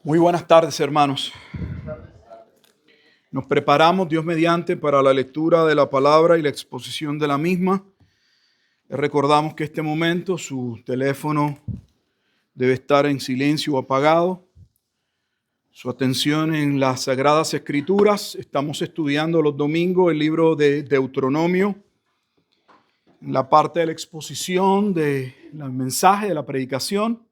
Muy buenas tardes, hermanos. Nos preparamos, Dios mediante, para la lectura de la palabra y la exposición de la misma. Les recordamos que en este momento su teléfono debe estar en silencio o apagado. Su atención en las Sagradas Escrituras. Estamos estudiando los domingos el libro de Deuteronomio, en la parte de la exposición del mensaje, de la predicación.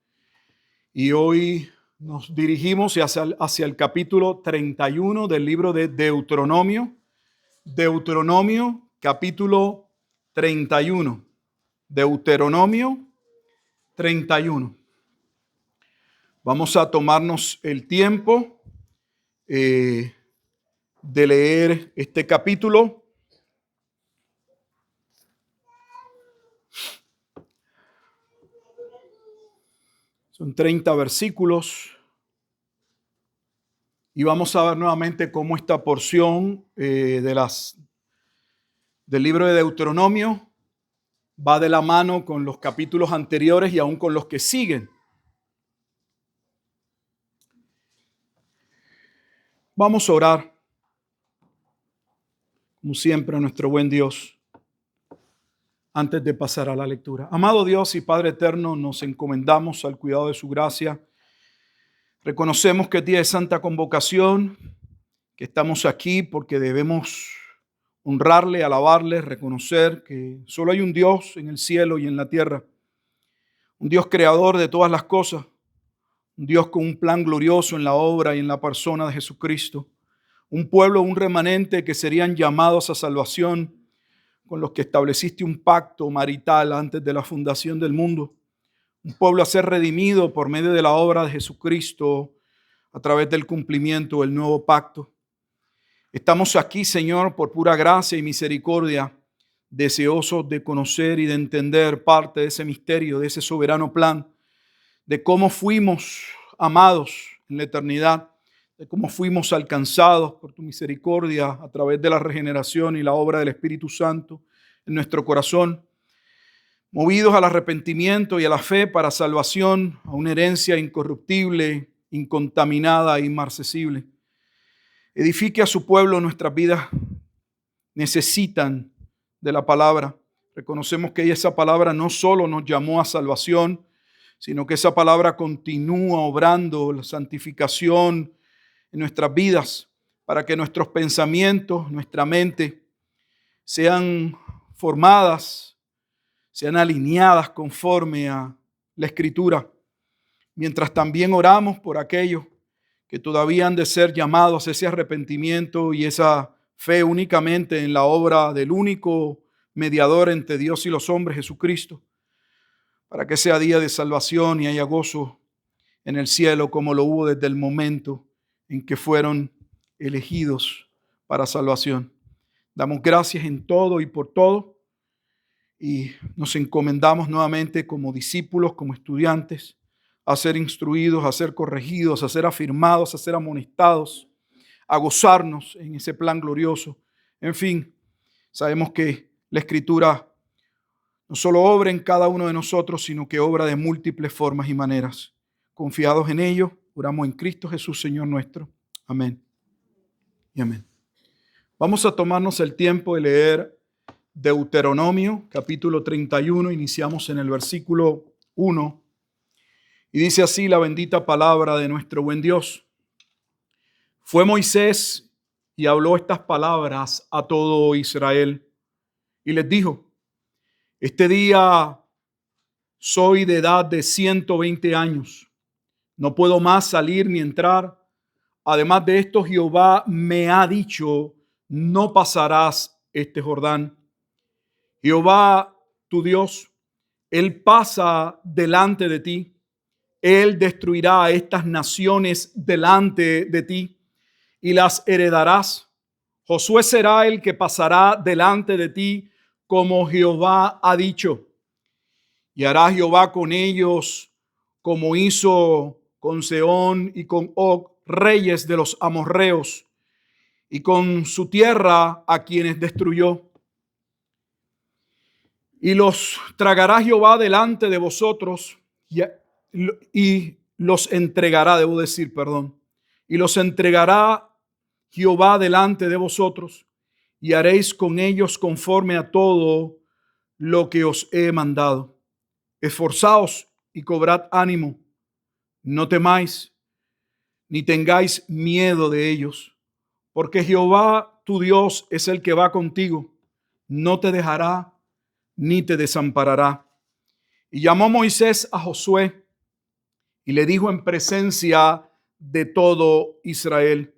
Y hoy nos dirigimos hacia el capítulo 31 del libro de Deuteronomio. Deuteronomio, capítulo 31. Deuteronomio 31. Vamos a tomarnos el tiempo de leer este capítulo. Son 30 versículos. Y vamos a ver nuevamente cómo esta porción del libro de Deuteronomio va de la mano con los capítulos anteriores y aún con los que siguen. Vamos a orar, como siempre, a nuestro buen Dios, antes de pasar a la lectura. Amado Dios y Padre eterno, nos encomendamos al cuidado de su gracia. Reconocemos que es día de santa convocación, que estamos aquí porque debemos honrarle, alabarle, reconocer que solo hay un Dios en el cielo y en la tierra, un Dios creador de todas las cosas, un Dios con un plan glorioso en la obra y en la persona de Jesucristo, un pueblo, un remanente que serían llamados a salvación, con los que estableciste un pacto marital antes de la fundación del mundo, un pueblo a ser redimido por medio de la obra de Jesucristo a través del cumplimiento del nuevo pacto. Estamos aquí, Señor, por pura gracia y misericordia, deseosos de conocer y de entender parte de ese misterio, de ese soberano plan, de cómo fuimos amados en la eternidad, de cómo fuimos alcanzados por tu misericordia a través de la regeneración y la obra del Espíritu Santo en nuestro corazón, movidos al arrepentimiento y a la fe para salvación, a una herencia incorruptible, incontaminada e inmarcesible. Edifique a su pueblo. Nuestras vidas necesitan de la palabra. Reconocemos que esa palabra no solo nos llamó a salvación, sino que esa palabra continúa obrando la santificación en nuestras vidas para que nuestros pensamientos, nuestra mente sean formadas, sean alineadas conforme a la Escritura, mientras también oramos por aquellos que todavía han de ser llamados a ese arrepentimiento y esa fe únicamente en la obra del único mediador entre Dios y los hombres, Jesucristo, para que sea día de salvación y haya gozo en el cielo como lo hubo desde el momento en que fueron elegidos para salvación. Damos gracias en todo y por todo y nos encomendamos nuevamente como discípulos, como estudiantes, a ser instruidos, a ser corregidos, a ser afirmados, a ser amonestados, a gozarnos en ese plan glorioso. En fin, sabemos que la Escritura no solo obra en cada uno de nosotros, sino que obra de múltiples formas y maneras. Confiados en ello, oramos en Cristo Jesús, Señor nuestro. Amén y amén. Vamos a tomarnos el tiempo de leer Deuteronomio, capítulo 31. Iniciamos en el versículo 1. Y dice así la bendita palabra de nuestro buen Dios. Fue Moisés y habló estas palabras a todo Israel. Y les dijo: este día soy de edad de 120 años. No puedo más salir ni entrar. Además de esto, Jehová me ha dicho: no pasarás este Jordán. Jehová, tu Dios, Él pasa delante de ti. Él destruirá a estas naciones delante de ti y las heredarás. Josué será el que pasará delante de ti, como Jehová ha dicho. Y hará Jehová con ellos como hizo con Sehón y con Og, reyes de los amorreos, y con su tierra a quienes destruyó. Y los tragará Jehová delante de vosotros, y los entregará, y los entregará Jehová delante de vosotros, y haréis con ellos conforme a todo lo que os he mandado. Esforzaos y cobrad ánimo, no temáis, ni tengáis miedo de ellos, porque Jehová tu Dios es el que va contigo, no te dejará ni te desamparará. Y llamó Moisés a Josué y le dijo en presencia de todo Israel: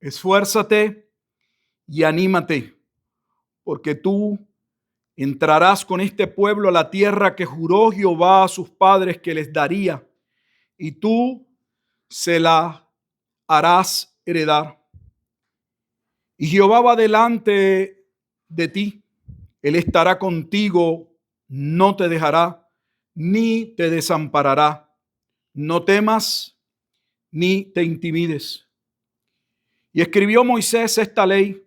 esfuérzate y anímate, porque tú entrarás con este pueblo a la tierra que juró Jehová a sus padres que les daría, y tú se la harás heredar. Y Jehová va delante de ti, Él estará contigo, no te dejará ni te desamparará. No temas ni te intimides. Y escribió Moisés esta ley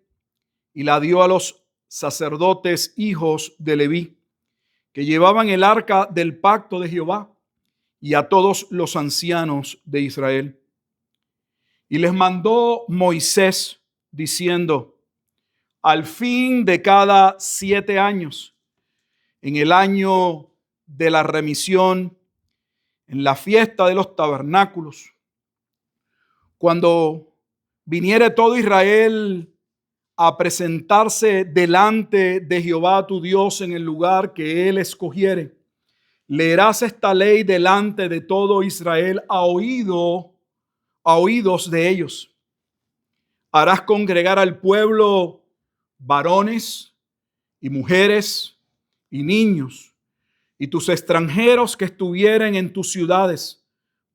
y la dio a los sacerdotes hijos de Leví, que llevaban el arca del pacto de Jehová, y a todos los ancianos de Israel. Y les mandó Moisés diciendo: al fin de cada 7 años, en el año de la remisión, en la fiesta de los tabernáculos, cuando viniere todo Israel a presentarse delante de Jehová tu Dios en el lugar que él escogiere, leerás esta ley delante de todo Israel a oídos de ellos. Harás congregar al pueblo varones y mujeres y niños, y tus extranjeros que estuvieren en tus ciudades,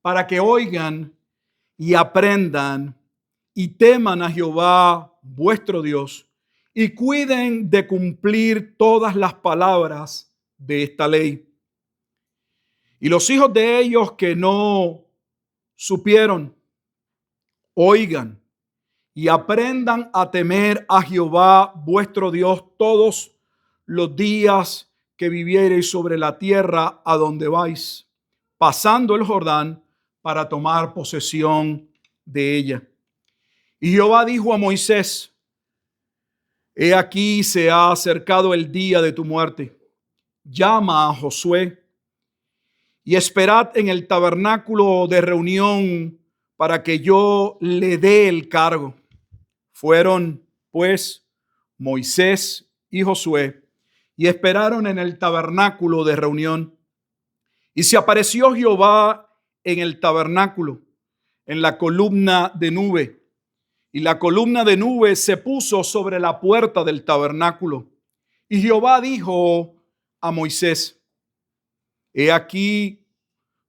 para que oigan y aprendan y teman a Jehová vuestro Dios, y cuiden de cumplir todas las palabras de esta ley. Y los hijos de ellos que no supieron, oigan y aprendan a temer a Jehová vuestro Dios todos los días que viviereis sobre la tierra a donde vais, pasando el Jordán para tomar posesión de ella. Y Jehová dijo a Moisés: he aquí se ha acercado el día de tu muerte. Llama a Josué y esperad en el tabernáculo de reunión para que yo le dé el cargo. Fueron pues Moisés y Josué y esperaron en el tabernáculo de reunión. Y se apareció Jehová en el tabernáculo, en la columna de nube. Y la columna de nube se puso sobre la puerta del tabernáculo. Y Jehová dijo a Moisés: he aquí,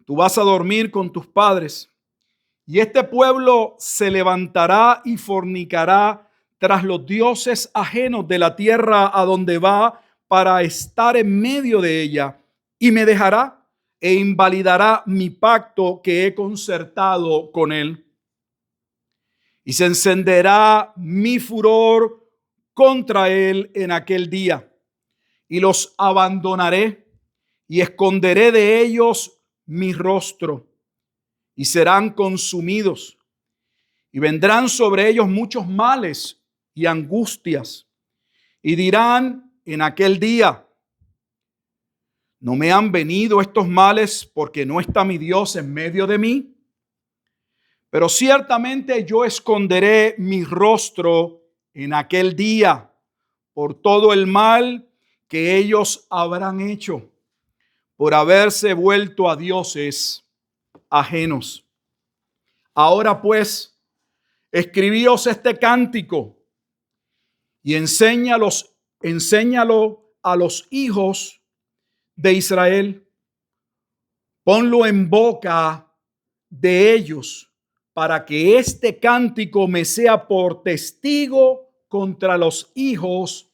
tú vas a dormir con tus padres, y este pueblo se levantará y fornicará tras los dioses ajenos de la tierra a donde va para estar en medio de ella, y me dejará e invalidará mi pacto que he concertado con él. Y se encenderá mi furor contra él en aquel día, y los abandonaré y esconderé de ellos mi rostro, y serán consumidos, y vendrán sobre ellos muchos males y angustias, y dirán en aquel día: ¿no me han venido estos males porque no está mi Dios en medio de mí? Pero ciertamente yo esconderé mi rostro en aquel día por todo el mal que ellos habrán hecho, por haberse vuelto a dioses ajenos. Ahora pues, escribíos este cántico y enséñalo a los hijos de Israel. Ponlo en boca de ellos, para que este cántico me sea por testigo contra los hijos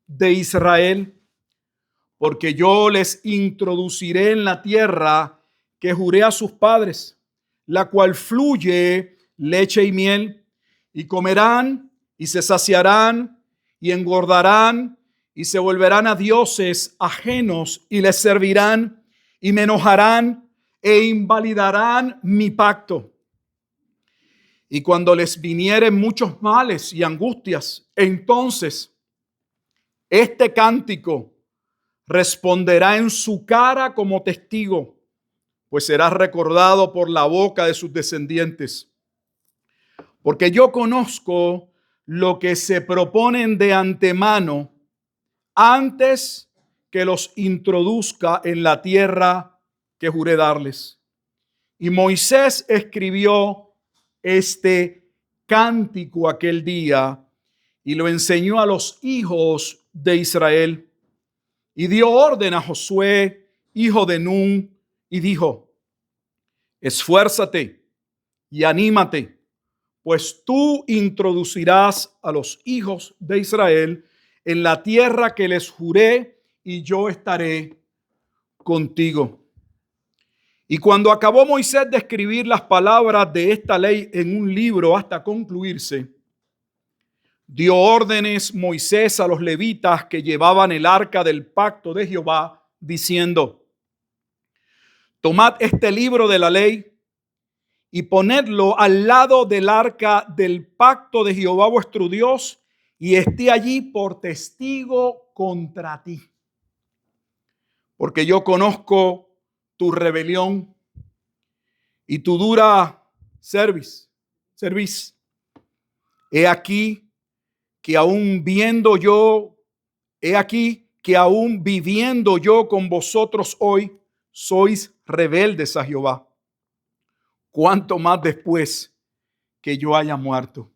de Israel. Porque yo les introduciré en la tierra que juré a sus padres, la cual fluye leche y miel, y comerán y se saciarán y engordarán y se volverán a dioses ajenos y les servirán y me enojarán e invalidarán mi pacto. Y cuando les vinieren muchos males y angustias, entonces este cántico responderá en su cara como testigo, pues será recordado por la boca de sus descendientes. Porque yo conozco lo que se proponen de antemano antes que los introduzca en la tierra que juré darles. Y Moisés escribió este cántico aquel día y lo enseñó a los hijos de Israel. Y dio orden a Josué, hijo de Nun, y dijo: esfuérzate y anímate, pues tú introducirás a los hijos de Israel en la tierra que les juré, y yo estaré contigo. Y cuando acabó Moisés de escribir las palabras de esta ley en un libro hasta concluirse, dio órdenes Moisés a los levitas que llevaban el arca del pacto de Jehová, diciendo: tomad este libro de la ley y ponedlo al lado del arca del pacto de Jehová vuestro Dios, y esté allí por testigo contra ti. Porque yo conozco tu rebelión y tu dura cerviz. He aquí que aún viviendo yo con vosotros hoy, sois rebeldes a Jehová. Cuánto más después que yo haya muerto.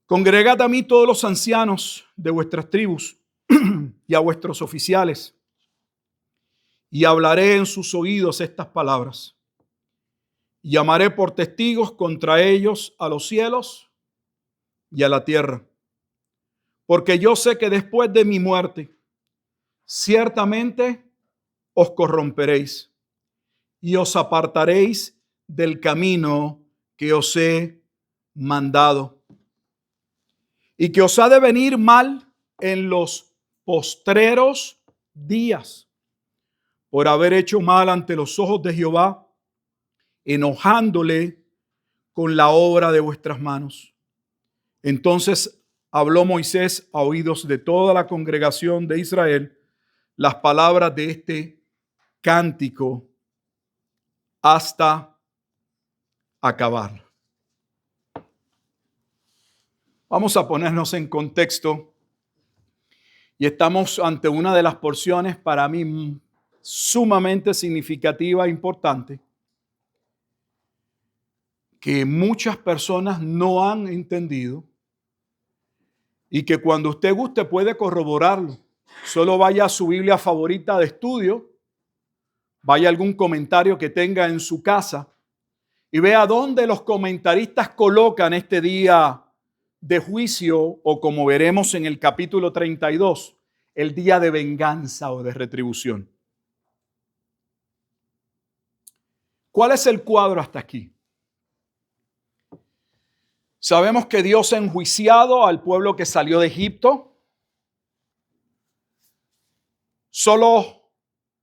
Congregad a mí todos los ancianos de vuestras tribus y a vuestros oficiales, y hablaré en sus oídos estas palabras. Y llamaré por testigos contra ellos a los cielos y a la tierra. Porque yo sé que después de mi muerte, ciertamente os corromperéis y os apartaréis del camino que os he mandado, y que os ha de venir mal en los postreros días, por haber hecho mal ante los ojos de Jehová, enojándole con la obra de vuestras manos. Entonces habló Moisés a oídos de toda la congregación de Israel las palabras de este cántico hasta acabar. Vamos a ponernos en contexto, y estamos ante una de las porciones para mí sumamente significativa e importante, que muchas personas no han entendido, y que cuando usted guste puede corroborarlo. Solo vaya a su Biblia favorita de estudio, vaya a algún comentario que tenga en su casa y vea dónde los comentaristas colocan este día de juicio, o como veremos en el capítulo 32, el día de venganza o de retribución. ¿Cuál es el cuadro hasta aquí? Sabemos que Dios ha enjuiciado al pueblo que salió de Egipto. Solo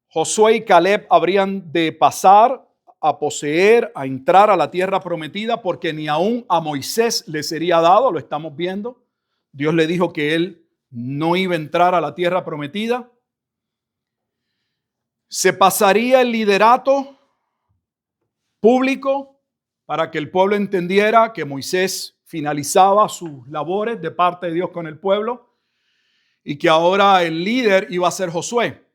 Josué y Caleb habrían de pasar a poseer, a entrar a la tierra prometida, porque ni aún a Moisés le sería dado, lo estamos viendo. Dios le dijo que él no iba a entrar a la tierra prometida. Se pasaría el liderato público para que el pueblo entendiera que Moisés finalizaba sus labores de parte de Dios con el pueblo y que ahora el líder iba a ser Josué.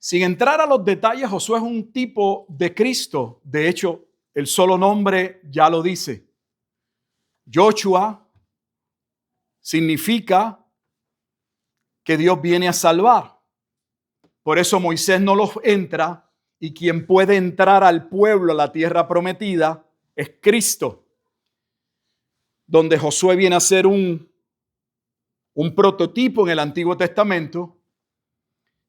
Sin entrar a los detalles, Josué es un tipo de Cristo. De hecho, el solo nombre ya lo dice. Joshua significa que Dios viene a salvar. Por eso Moisés no los entra, y quien puede entrar al pueblo a la tierra prometida es Cristo. Donde Josué viene a ser un prototipo en el Antiguo Testamento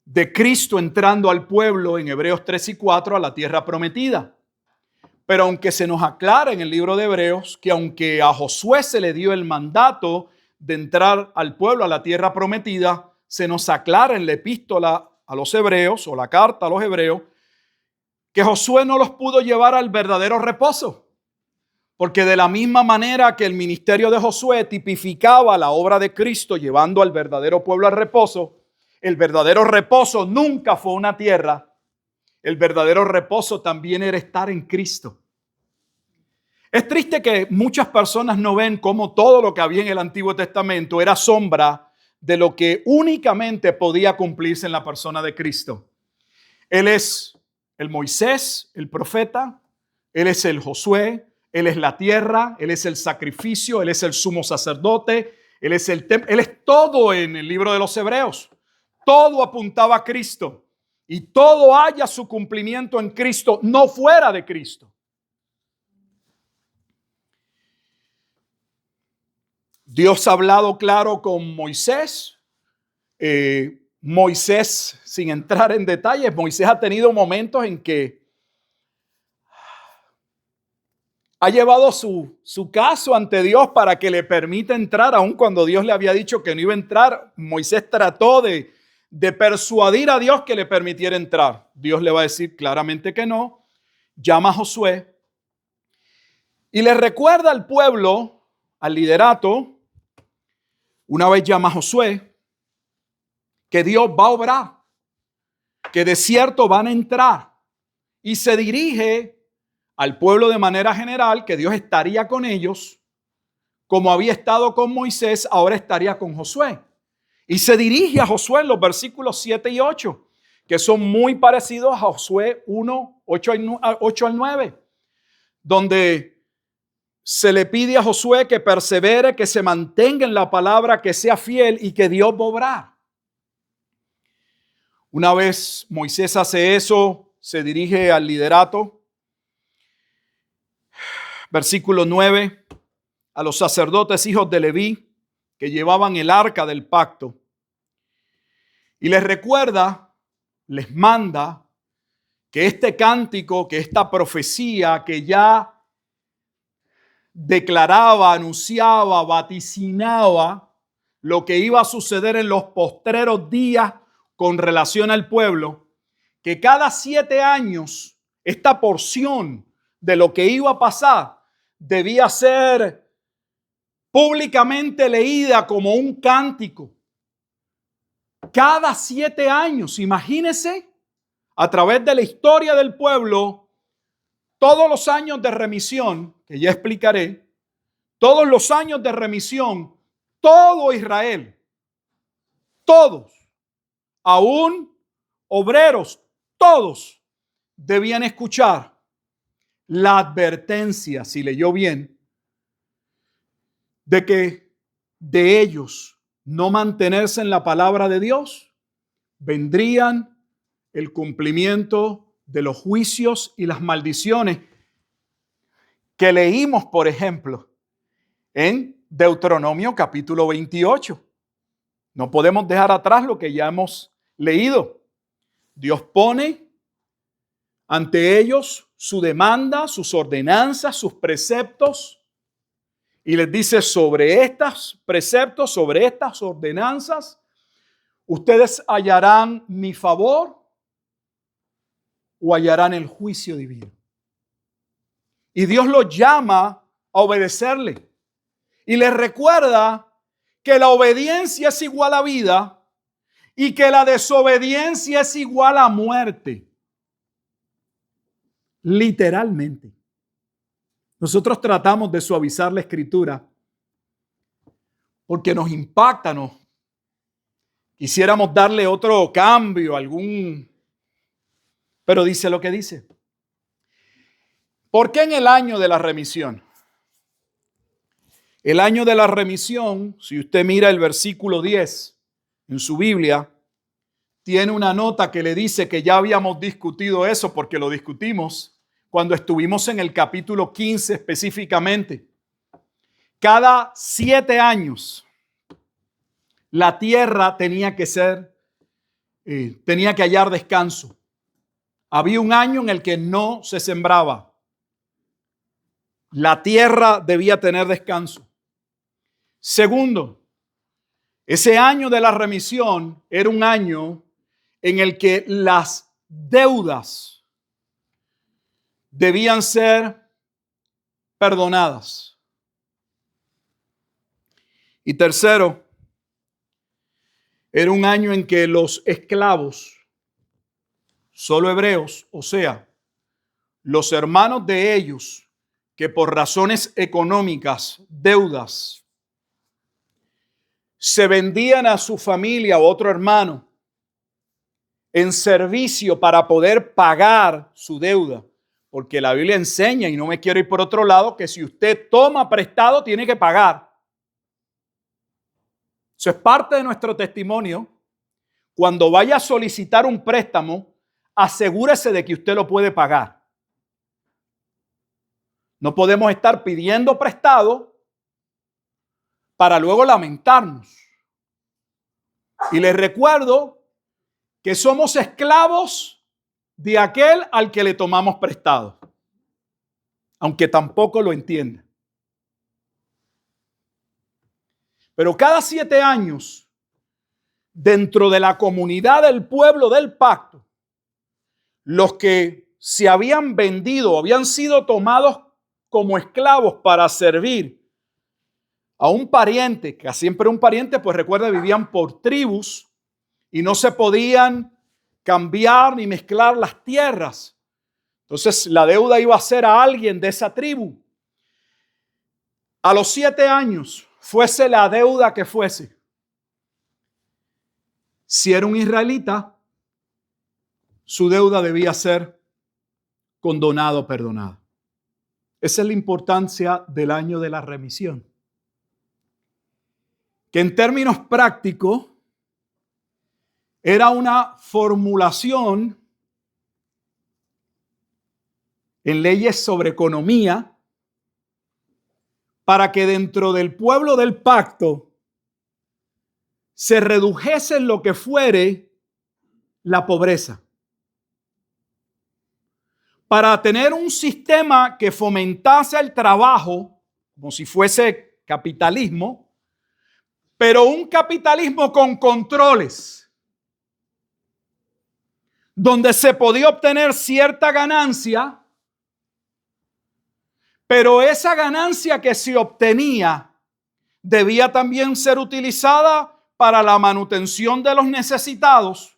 de Cristo entrando al pueblo en Hebreos 3 y 4 a la tierra prometida. Pero aunque se nos aclara en el libro de Hebreos que aunque a Josué se le dio el mandato de entrar al pueblo a la tierra prometida, se nos aclara en la epístola a los hebreos, o la carta a los hebreos, que Josué no los pudo llevar al verdadero reposo. Porque de la misma manera que el ministerio de Josué tipificaba la obra de Cristo llevando al verdadero pueblo al reposo, el verdadero reposo nunca fue una tierra. El verdadero reposo también era estar en Cristo. Es triste que muchas personas no ven cómo todo lo que había en el Antiguo Testamento era sombra de lo que únicamente podía cumplirse en la persona de Cristo. Él es el Moisés, el profeta. Él es el Josué. Él es la tierra. Él es el sacrificio. Él es el sumo sacerdote. Él es el templo. Él es todo en el libro de los Hebreos. Todo apuntaba a Cristo. Y todo haya su cumplimiento en Cristo, no fuera de Cristo. Dios ha hablado claro con Moisés. Moisés, sin entrar en detalles, Moisés ha tenido momentos en que ha llevado su caso ante Dios para que le permita entrar, aun cuando Dios le había dicho que no iba a entrar. Moisés trató de persuadir a Dios que le permitiera entrar. Dios le va a decir claramente que no. Llama a Josué y le recuerda al pueblo, al liderato, una vez llama a Josué, que Dios va a obrar, que de cierto van a entrar, y se dirige al pueblo de manera general, que Dios estaría con ellos, como había estado con Moisés, ahora estaría con Josué. Y se dirige a Josué en los versículos 7 y 8, que son muy parecidos a Josué 1, 8 al 9, donde se le pide a Josué que persevere, que se mantenga en la palabra, que sea fiel y que Dios va a obrar. Una vez Moisés hace eso, se dirige al liderato. Versículo 9, a los sacerdotes hijos de Leví que llevaban el arca del pacto. Y les recuerda, les manda que este cántico, que esta profecía que ya declaraba, anunciaba, vaticinaba lo que iba a suceder en los postreros días con relación al pueblo, que cada 7 años esta porción de lo que iba a pasar debía ser públicamente leída como un cántico. Cada 7 años, imagínense, a través de la historia del pueblo, todos los años de remisión, que ya explicaré, todos los años de remisión, todo Israel, todos, aún obreros, todos debían escuchar la advertencia, si leyó bien, de que de ellos no mantenerse en la palabra de Dios, vendrían el cumplimiento de los juicios y las maldiciones que leímos, por ejemplo, en Deuteronomio capítulo 28. No podemos dejar atrás lo que ya hemos leído. Dios pone ante ellos su demanda, sus ordenanzas, sus preceptos, y les dice: sobre estos preceptos, sobre estas ordenanzas, ustedes hallarán mi favor o hallarán el juicio divino. Y Dios los llama a obedecerle. Y les recuerda que la obediencia es igual a vida y que la desobediencia es igual a muerte. Literalmente. Nosotros tratamos de suavizar la escritura porque nos impacta, ¿no? Quisiéramos darle otro cambio, pero dice lo que dice. ¿Por qué en el año de la remisión? El año de la remisión, si usted mira el versículo 10 en su Biblia, tiene una nota que le dice que ya habíamos discutido eso, porque lo discutimos cuando estuvimos en el capítulo 15 específicamente. Cada 7 años la tierra tenía que hallar descanso. Había un año en el que no se sembraba. La tierra debía tener descanso. Segundo, ese año de la remisión era un año en el que las deudas debían ser perdonadas. Y tercero, era un año en que los esclavos, solo hebreos, o sea, los hermanos de ellos, que por razones económicas, deudas, se vendían a su familia o otro hermano en servicio para poder pagar su deuda. Porque la Biblia enseña, y no me quiero ir por otro lado, que si usted toma prestado, tiene que pagar. Eso es parte de nuestro testimonio. Cuando vaya a solicitar un préstamo, asegúrese de que usted lo puede pagar. No podemos estar pidiendo prestado para luego lamentarnos. Y les recuerdo que somos esclavos de aquel al que le tomamos prestado, aunque tampoco lo entienda. Pero cada 7 años, dentro de la comunidad del pueblo del pacto, los que se habían vendido, habían sido tomados como esclavos para servir a un pariente, que siempre un pariente, pues recuerda, vivían por tribus y no se podían cambiar ni mezclar las tierras. Entonces la deuda iba a ser a alguien de esa tribu. A los 7 años, fuese la deuda que fuese, si era un israelita, su deuda debía ser condonada o perdonada. Esa es la importancia del año de la remisión. Que en términos prácticos era una formulación en leyes sobre economía para que dentro del pueblo del pacto se redujese en lo que fuere la pobreza. Para tener un sistema que fomentase el trabajo, como si fuese capitalismo, pero un capitalismo con controles, donde se podía obtener cierta ganancia, pero esa ganancia que se obtenía debía también ser utilizada para la manutención de los necesitados,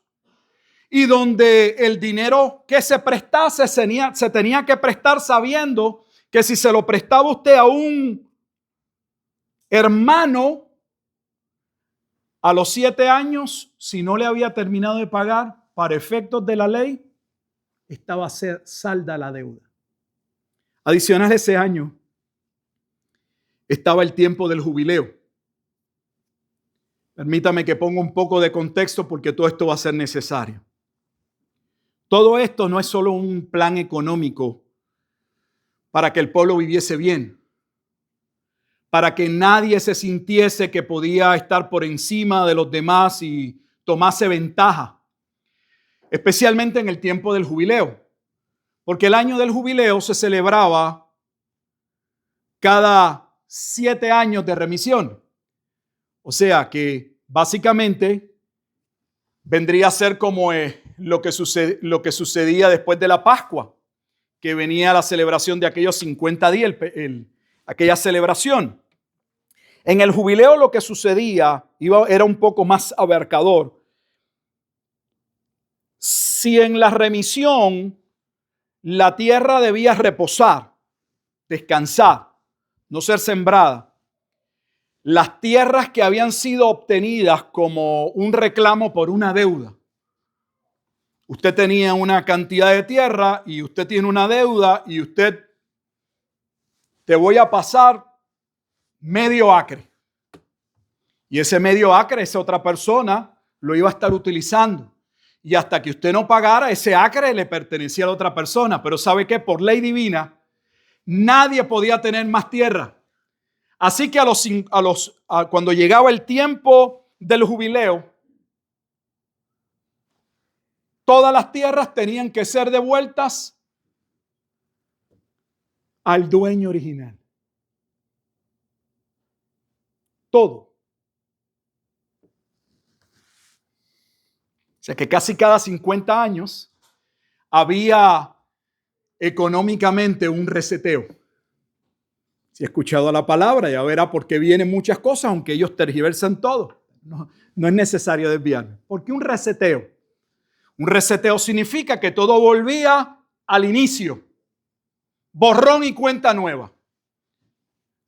y donde el dinero que se prestase se tenía que prestar sabiendo que si se lo prestaba usted a un hermano, a los 7 años, si no le había terminado de pagar, para efectos de la ley, estaba salda la deuda. Adicional a ese año, estaba el tiempo del jubileo. Permítame que ponga un poco de contexto porque todo esto va a ser necesario. Todo esto no es solo un plan económico para que el pueblo viviese bien, para que nadie se sintiese que podía estar por encima de los demás y tomase ventaja, especialmente en el tiempo del jubileo, porque el año del jubileo se celebraba cada 7 años de remisión. O sea que básicamente vendría a ser como lo que sucedía después de la Pascua, que venía la celebración de aquellos 50 días, aquella celebración. En el jubileo lo que sucedía era un poco más abarcador. Si en la remisión la tierra debía reposar, descansar, no ser sembrada, las tierras que habían sido obtenidas como un reclamo por una deuda. Usted tenía una cantidad de tierra y usted tiene una deuda y te voy a pasar medio acre. Y ese medio acre, esa otra persona lo iba a estar utilizando. Y hasta que usted no pagara, ese acre le pertenecía a la otra persona. Pero ¿sabe qué? Por ley divina, nadie podía tener más tierra. Así que cuando llegaba el tiempo del jubileo, todas las tierras tenían que ser devueltas al dueño original. Todo. sea que casi cada 50 años había económicamente un reseteo. Si he escuchado la palabra, ya verá por qué vienen muchas cosas, aunque ellos tergiversan todo. No es necesario desviarme. ¿Por qué un reseteo? Un reseteo significa que todo volvía al inicio. Borrón y cuenta nueva.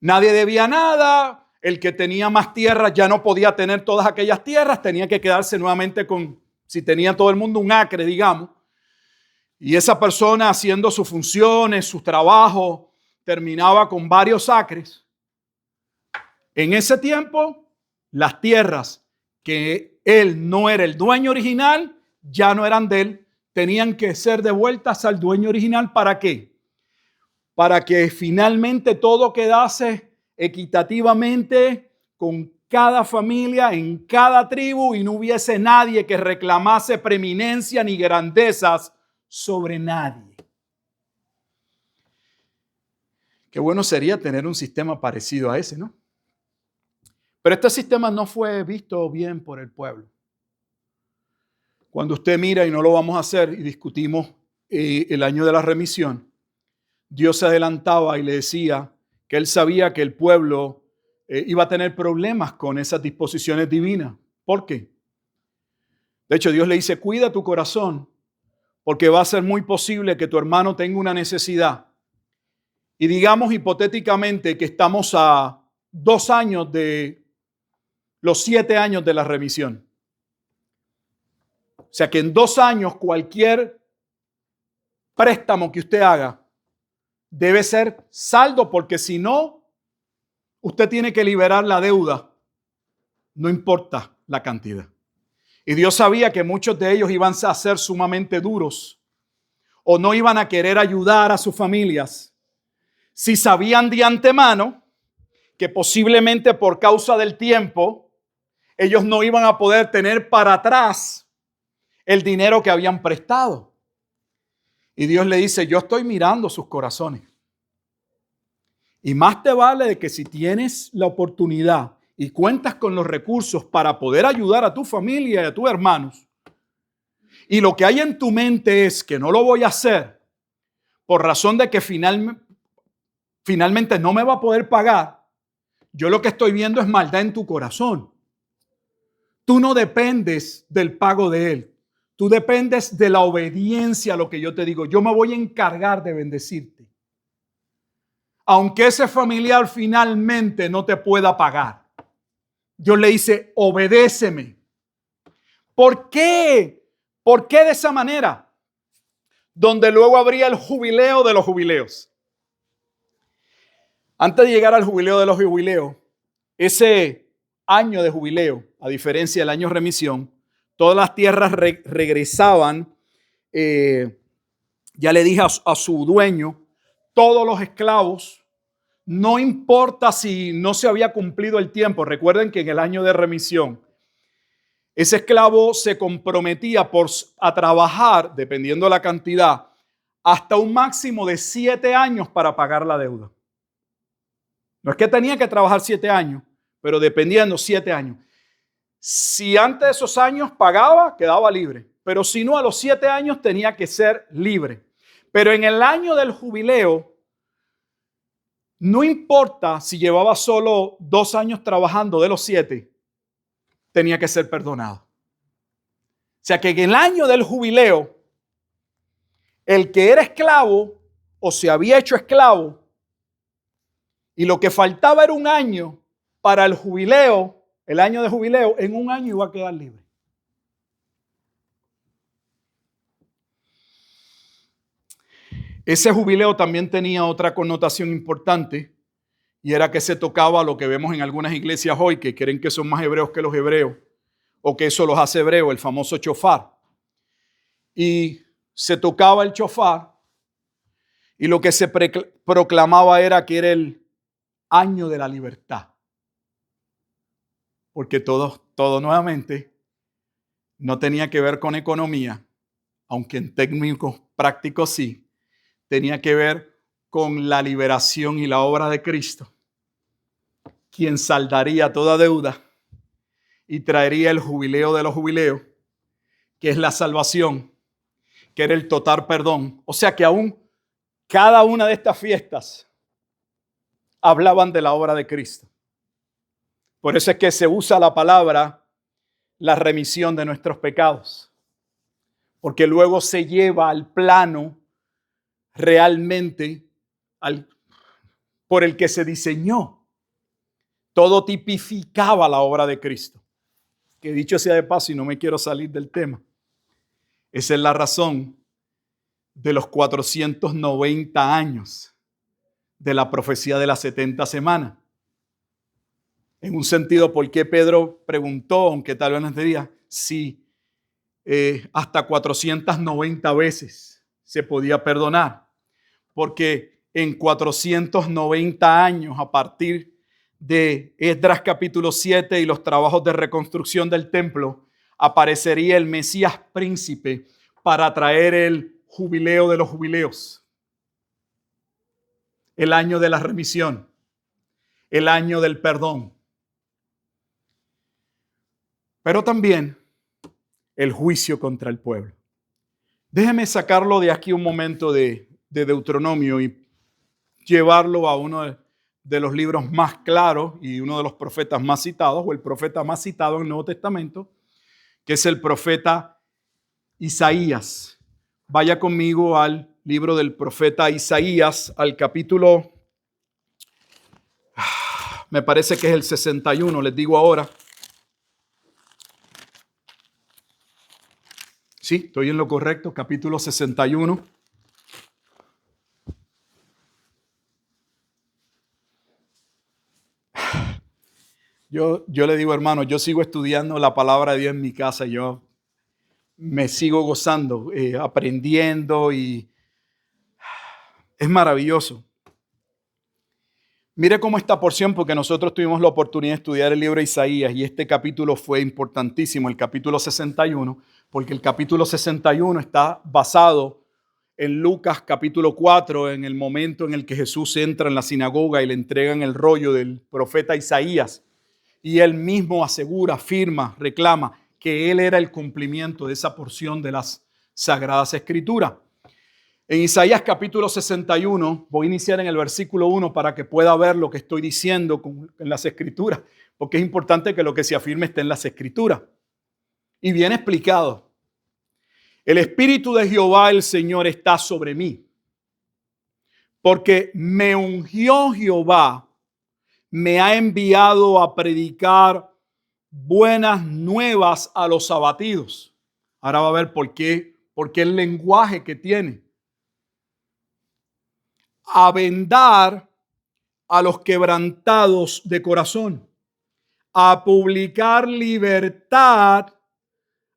Nadie debía nada. El que tenía más tierras ya no podía tener todas aquellas tierras. Tenía que quedarse nuevamente con, si tenía todo el mundo un acre, digamos. Y esa persona haciendo sus funciones, sus trabajos, terminaba con varios acres. En ese tiempo, las tierras que él no era el dueño original, ya no eran de él. Tenían que ser devueltas al dueño original. ¿Para qué? Para que finalmente todo quedase equitativamente con cada familia, en cada tribu, y no hubiese nadie que reclamase preeminencia ni grandezas sobre nadie. Qué bueno sería tener un sistema parecido a ese, ¿no? Pero este sistema no fue visto bien por el pueblo. Cuando usted mira, y no lo vamos a hacer, y discutimos el año de la remisión, Dios se adelantaba y le decía que él sabía que el pueblo iba a tener problemas con esas disposiciones divinas. ¿Por qué? De hecho, Dios le dice, cuida tu corazón, porque va a ser muy posible que tu hermano tenga una necesidad. Y digamos hipotéticamente que estamos a 2 años de los 7 años de la remisión. O sea que en 2 años cualquier préstamo que usted haga debe ser saldo, porque si no, usted tiene que liberar la deuda, no importa la cantidad. Y Dios sabía que muchos de ellos iban a ser sumamente duros o no iban a querer ayudar a sus familias si sabían de antemano que posiblemente por causa del tiempo ellos no iban a poder tener para atrás el dinero que habían prestado. Y Dios le dice, yo estoy mirando sus corazones. Y más te vale de que si tienes la oportunidad y cuentas con los recursos para poder ayudar a tu familia y a tus hermanos, y lo que hay en tu mente es que no lo voy a hacer por razón de que finalmente no me va a poder pagar, yo lo que estoy viendo es maldad en tu corazón. Tú no dependes del pago de él. Tú dependes de la obediencia a lo que yo te digo. Yo me voy a encargar de bendecirte. Aunque ese familiar finalmente no te pueda pagar. Dios le dice, obedéceme. ¿Por qué? ¿Por qué de esa manera? Donde luego habría el jubileo de los jubileos. Antes de llegar al jubileo de los jubileos, ese año de jubileo, a diferencia del año de remisión, todas las tierras regresaban, ya le dije a su dueño, todos los esclavos, no importa si no se había cumplido el tiempo. Recuerden que en el año de remisión, ese esclavo se comprometía a trabajar, dependiendo de la cantidad, hasta un máximo de 7 años para pagar la deuda. No es que tenía que trabajar 7 años, pero dependiendo 7 años. Si antes de esos años pagaba, quedaba libre. Pero si no, a los 7 años tenía que ser libre. Pero en el año del jubileo, no importa si llevaba solo 2 años trabajando de los 7, tenía que ser perdonado. O sea que en el año del jubileo, el que era esclavo o se había hecho esclavo y lo que faltaba era un año para el jubileo, el año de jubileo, en un año iba a quedar libre. Ese jubileo también tenía otra connotación importante y era que se tocaba lo que vemos en algunas iglesias hoy que creen que son más hebreos que los hebreos o que eso los hace hebreos, el famoso shofar. Y se tocaba el shofar y lo que se proclamaba era que era el año de la libertad. Porque todo nuevamente no tenía que ver con economía, aunque en términos prácticos sí, tenía que ver con la liberación y la obra de Cristo, quien saldaría toda deuda y traería el jubileo de los jubileos, que es la salvación, que era el total perdón. O sea que aún cada una de estas fiestas hablaban de la obra de Cristo. Por eso es que se usa la palabra la remisión de nuestros pecados, porque luego se lleva al plano realmente por el que se diseñó. Todo tipificaba la obra de Cristo. Que dicho sea de paso, y no me quiero salir del tema, esa es la razón de los 490 años de la profecía de las 70 semanas. En un sentido, ¿por qué Pedro preguntó, aunque tal vez no diría, si hasta 490 veces se podía perdonar? Porque en 490 años, a partir de Esdras capítulo 7 y los trabajos de reconstrucción del templo, aparecería el Mesías príncipe para traer el jubileo de los jubileos, el año de la remisión, el año del perdón. Pero también el juicio contra el pueblo. Déjeme sacarlo de aquí un momento de Deuteronomio y llevarlo a uno de los libros más claros y uno de los profetas más citados, o el profeta más citado en el Nuevo Testamento, que es el profeta Isaías. Vaya conmigo al libro del profeta Isaías, al capítulo, me parece que es el 61, les digo ahora. Sí, estoy en lo correcto, capítulo 61. Yo le digo, hermano, yo sigo estudiando la palabra de Dios en mi casa, yo me sigo gozando, aprendiendo y es maravilloso. Mire cómo esta porción, porque nosotros tuvimos la oportunidad de estudiar el libro de Isaías y este capítulo fue importantísimo, el capítulo 61, porque el capítulo 61 está basado en Lucas capítulo 4, en el momento en el que Jesús entra en la sinagoga y le entregan el rollo del profeta Isaías. Y él mismo asegura, afirma, reclama que él era el cumplimiento de esa porción de las Sagradas Escrituras. En Isaías capítulo 61, voy a iniciar en el versículo 1 para que pueda ver lo que estoy diciendo en las Escrituras, porque es importante que lo que se afirme esté en las Escrituras. Y bien explicado. El Espíritu de Jehová, el Señor, está sobre mí, porque me ungió Jehová, me ha enviado a predicar buenas nuevas a los abatidos. Ahora va a ver por qué el lenguaje que tiene. A vendar a los quebrantados de corazón, a publicar libertad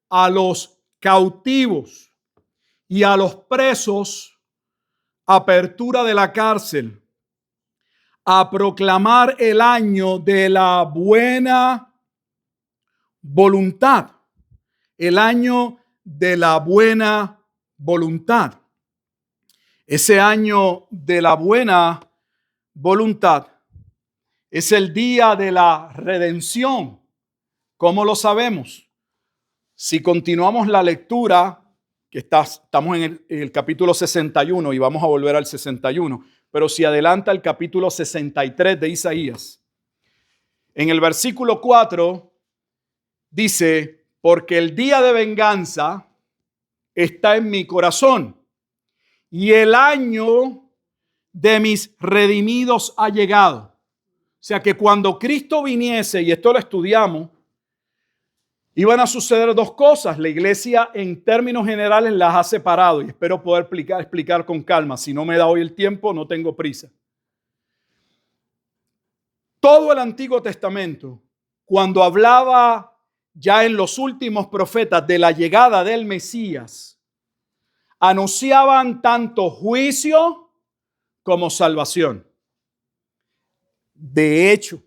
a los cautivos y a los presos, apertura de la cárcel, a proclamar el año de la buena voluntad, el año de la buena voluntad. Ese año de la buena voluntad es el día de la redención. ¿Cómo lo sabemos? Si continuamos la lectura, que estamos en el capítulo 61 y vamos a volver al 61, pero si adelanta el capítulo 63 de Isaías, en el versículo 4 dice, porque el día de venganza está en mi corazón y el año de mis redimidos ha llegado. O sea que cuando Cristo viniese, y esto lo estudiamos, iban a suceder dos cosas. La iglesia en términos generales las ha separado y espero poder explicar con calma. Si no me da hoy el tiempo, no tengo prisa. Todo el Antiguo Testamento, cuando hablaba ya en los últimos profetas de la llegada del Mesías, anunciaban tanto juicio como salvación. De hecho,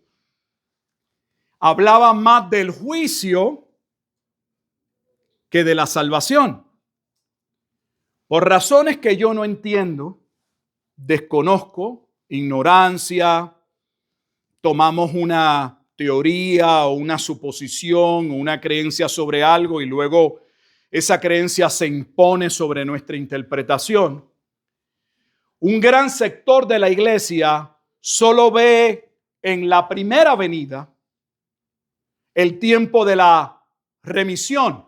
hablaban más del juicio que de la salvación. Por razones que yo no entiendo, desconozco, ignorancia, tomamos una teoría o una suposición o una creencia sobre algo y luego esa creencia se impone sobre nuestra interpretación. Un gran sector de la iglesia solo ve en la primera venida el tiempo de la remisión,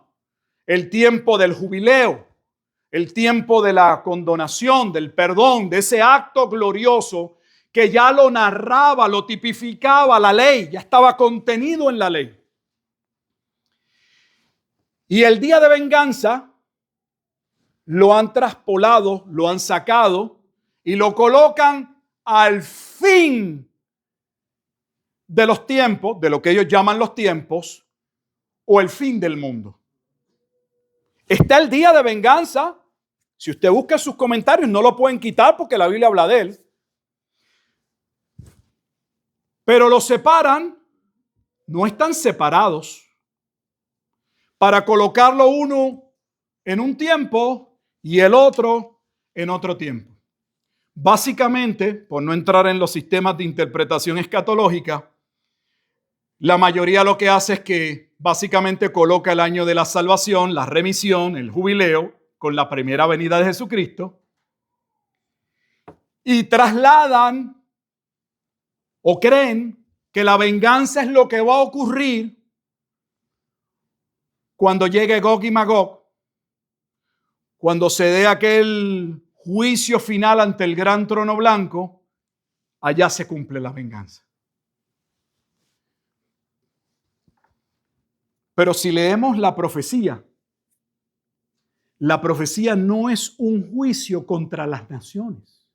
el tiempo del jubileo, el tiempo de la condonación, del perdón, de ese acto glorioso que ya lo narraba, lo tipificaba la ley, ya estaba contenido en la ley. Y el día de venganza lo han traspolado, lo han sacado y lo colocan al fin de los tiempos, de lo que ellos llaman los tiempos, o el fin del mundo. Está el día de venganza. Si usted busca sus comentarios, no lo pueden quitar porque la Biblia habla de él. Pero los separan, no están separados, para colocarlo uno en un tiempo y el otro en otro tiempo. Básicamente, por no entrar en los sistemas de interpretación escatológica, la mayoría lo que hace es que básicamente coloca el año de la salvación, la remisión, el jubileo, con la primera venida de Jesucristo, y trasladan o creen que la venganza es lo que va a ocurrir cuando llegue Gog y Magog, cuando se dé aquel juicio final ante el gran trono blanco, allá se cumple la venganza. Pero si leemos la profecía no es un juicio contra las naciones.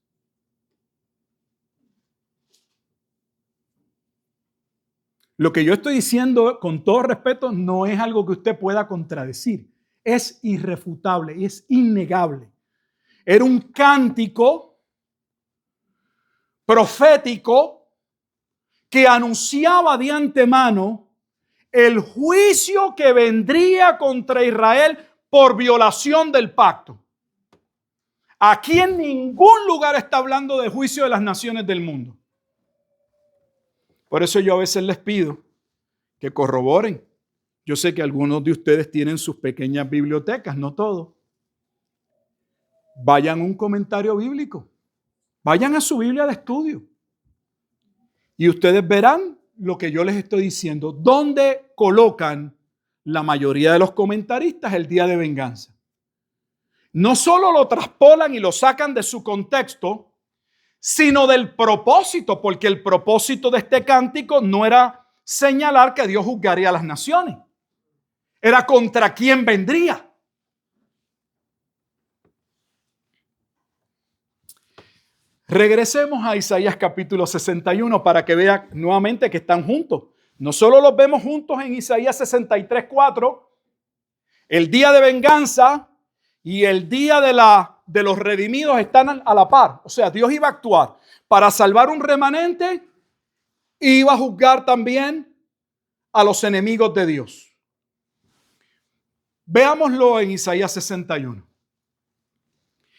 Lo que yo estoy diciendo, con todo respeto, no es algo que usted pueda contradecir. Es irrefutable, es innegable. Era un cántico profético que anunciaba de antemano el juicio que vendría contra Israel por violación del pacto. Aquí en ningún lugar está hablando de juicio de las naciones del mundo. Por eso yo a veces les pido que corroboren. Yo sé que algunos de ustedes tienen sus pequeñas bibliotecas, no todos. Vayan a un comentario bíblico. Vayan a su Biblia de estudio. Y ustedes verán lo que yo les estoy diciendo. ¿Dónde colocan la mayoría de los comentaristas el día de venganza? No solo lo traspolan y lo sacan de su contexto, sino del propósito, porque el propósito de este cántico no era señalar que Dios juzgaría a las naciones. Era contra quién vendría. Regresemos a Isaías capítulo 61 para que vean nuevamente que están juntos. No solo los vemos juntos en Isaías 63:4, el día de venganza y el día de los redimidos están a la par. O sea, Dios iba a actuar para salvar un remanente y iba a juzgar también a los enemigos de Dios. Veámoslo en Isaías 61.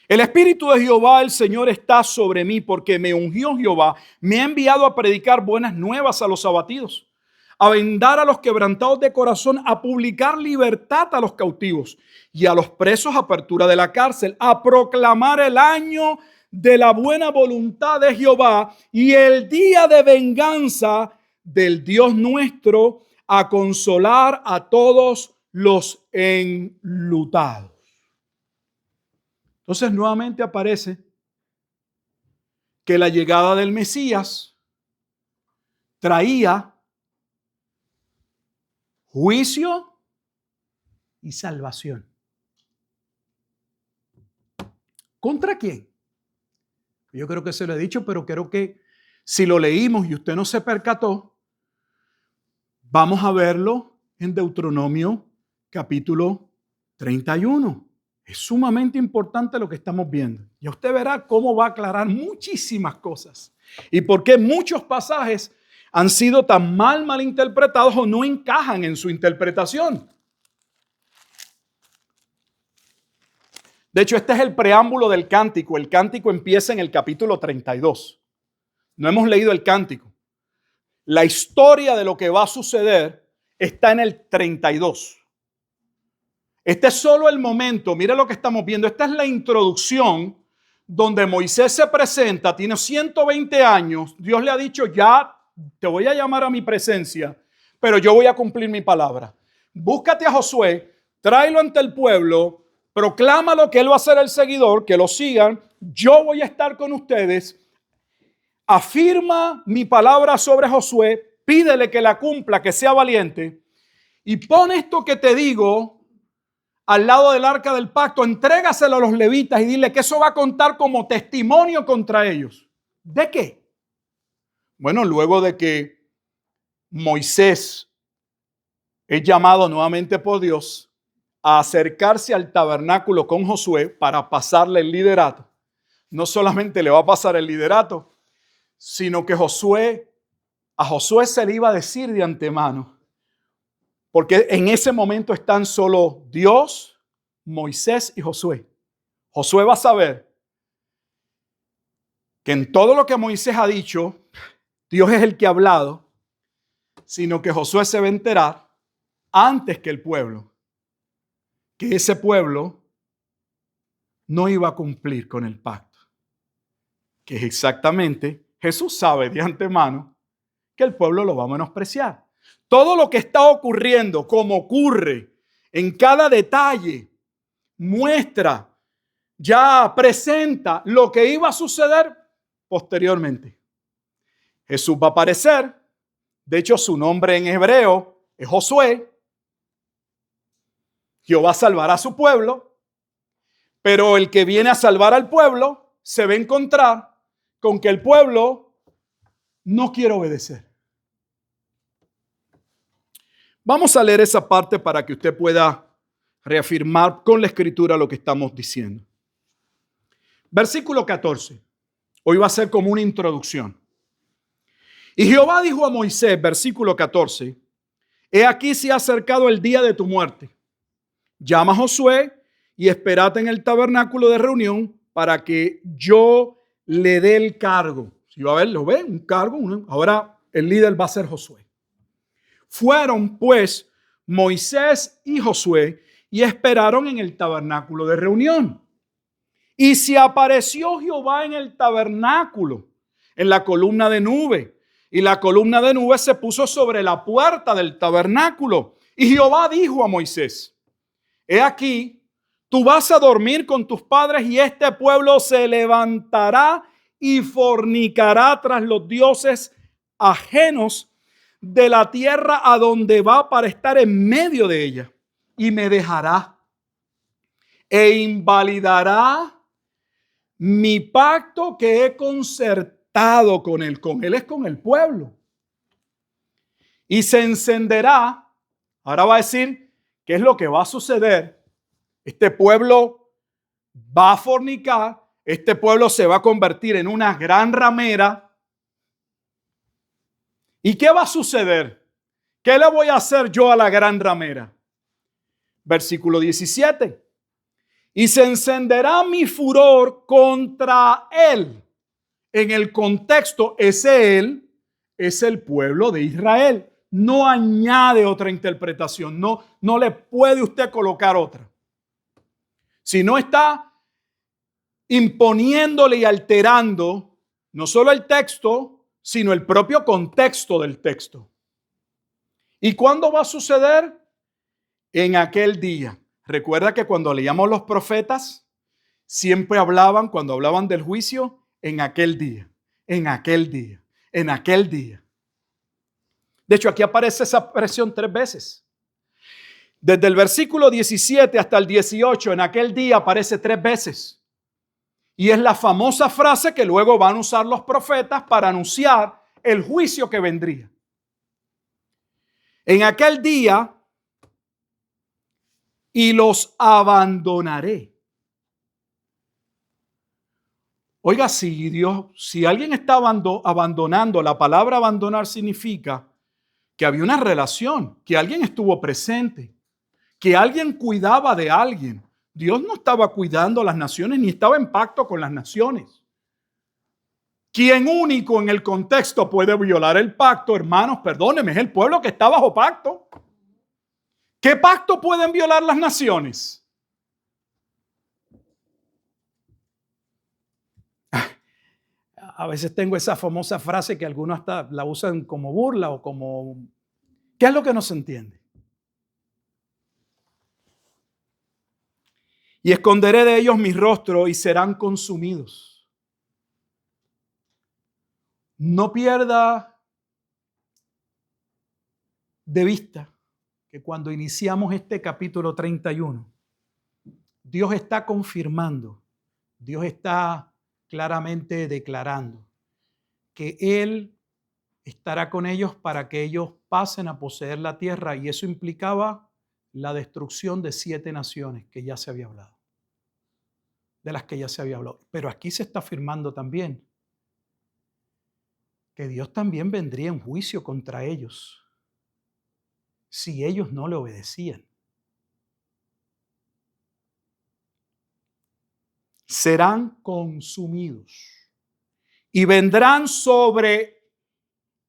El Espíritu de Jehová, el Señor, está sobre mí porque me ungió Jehová, me ha enviado a predicar buenas nuevas a los abatidos, a vendar a los quebrantados de corazón, a publicar libertad a los cautivos y a los presos apertura de la cárcel, a proclamar el año de la buena voluntad de Jehová y el día de venganza del Dios nuestro, a consolar a todos los enlutados. Entonces nuevamente aparece que la llegada del Mesías traía juicio y salvación. ¿Contra quién? Yo creo que se lo he dicho, pero creo que si lo leímos y usted no se percató, vamos a verlo en Deuteronomio capítulo 31. Es sumamente importante lo que estamos viendo. Y usted verá cómo va a aclarar muchísimas cosas. Y por qué muchos pasajes han sido tan mal interpretados o no encajan en su interpretación. De hecho, este es el preámbulo del cántico. El cántico empieza en el capítulo 32. No hemos leído el cántico. La historia de lo que va a suceder está en el 32. Este es solo el momento. Mire lo que estamos viendo. Esta es la introducción donde Moisés se presenta. Tiene 120 años. Dios le ha dicho, ya te voy a llamar a mi presencia, pero yo voy a cumplir mi palabra. Búscate a Josué, tráelo ante el pueblo, proclámalo que él va a ser el seguidor, que lo sigan. Yo voy a estar con ustedes. Afirma mi palabra sobre Josué, pídele que la cumpla, que sea valiente, y pon esto que te digo al lado del arca del pacto, entrégaselo a los levitas y dile que eso va a contar como testimonio contra ellos. ¿De qué? Bueno, luego de que Moisés es llamado nuevamente por Dios a acercarse al tabernáculo con Josué para pasarle el liderato, no solamente le va a pasar el liderato, sino que a Josué se le iba a decir de antemano, porque en ese momento están solo Dios, Moisés y Josué. Josué va a saber que en todo lo que Moisés ha dicho, Dios es el que ha hablado, sino que Josué se va a enterar antes que el pueblo, que ese pueblo no iba a cumplir con el pacto, que es exactamente, Jesús sabe de antemano que el pueblo lo va a menospreciar. Todo lo que está ocurriendo, como ocurre en cada detalle, muestra, ya presenta lo que iba a suceder posteriormente. Jesús va a aparecer. De hecho, su nombre en hebreo es Josué. Jehová salvará a su pueblo, pero el que viene a salvar al pueblo se va a encontrar con que el pueblo no quiere obedecer. Vamos a leer esa parte para que usted pueda reafirmar con la escritura lo que estamos diciendo. Versículo 14. Hoy va a ser como una introducción. Y Jehová dijo a Moisés, versículo 14, he aquí se ha acercado el día de tu muerte. Llama a Josué y espérate en el tabernáculo de reunión para que yo le dé el cargo. Si va a ver, lo ve, un cargo. Ahora el líder va a ser Josué. Fueron pues Moisés y Josué y esperaron en el tabernáculo de reunión. Y se apareció Jehová en el tabernáculo, en la columna de nube. Y la columna de nube se puso sobre la puerta del tabernáculo. Y Jehová dijo a Moisés, he aquí, tú vas a dormir con tus padres y este pueblo se levantará y fornicará tras los dioses ajenos de la tierra a donde va para estar en medio de ella. Y me dejará e invalidará mi pacto que he concertado con él. Con él es con el pueblo. Y se encenderá. Ahora va a decir qué es lo que va a suceder. Este pueblo va a fornicar. Este pueblo se va a convertir en una gran ramera. ¿Y qué va a suceder? ¿Qué le voy a hacer yo a la gran ramera? Versículo 17. Y se encenderá mi furor contra él. En el contexto, ese él es el pueblo de Israel. No añade otra interpretación. No le puede usted colocar otra. Si no está imponiéndole y alterando no solo el texto, sino el propio contexto del texto. ¿Y cuándo va a suceder? En aquel día. Recuerda que cuando leíamos los profetas, siempre hablaban, cuando hablaban del juicio, en aquel día, en aquel día, en aquel día. De hecho, aquí aparece esa expresión 3 veces. Desde el versículo 17 hasta el 18, en aquel día aparece 3 veces. Y es la famosa frase que luego van a usar los profetas para anunciar el juicio que vendría. En aquel día, y los abandonaré. Oiga, si alguien está abandonando, la palabra abandonar significa que había una relación, que alguien estuvo presente, que alguien cuidaba de alguien. Dios no estaba cuidando a las naciones ni estaba en pacto con las naciones. ¿Quién único en el contexto puede violar el pacto? Hermanos, perdónenme, es el pueblo que está bajo pacto. ¿Qué pacto pueden violar las naciones? A veces tengo esa famosa frase que algunos hasta la usan como burla o como... ¿Qué es lo que no se entiende? Y esconderé de ellos mi rostro y serán consumidos. No pierda de vista que cuando iniciamos este capítulo 31, Dios está confirmando, Dios está claramente declarando que Él estará con ellos para que ellos pasen a poseer la tierra, y eso implicaba la destrucción de 7 naciones que ya se había hablado, de las que ya se había hablado. Pero aquí se está afirmando también que Dios también vendría en juicio contra ellos si ellos no le obedecían. Serán consumidos y vendrán sobre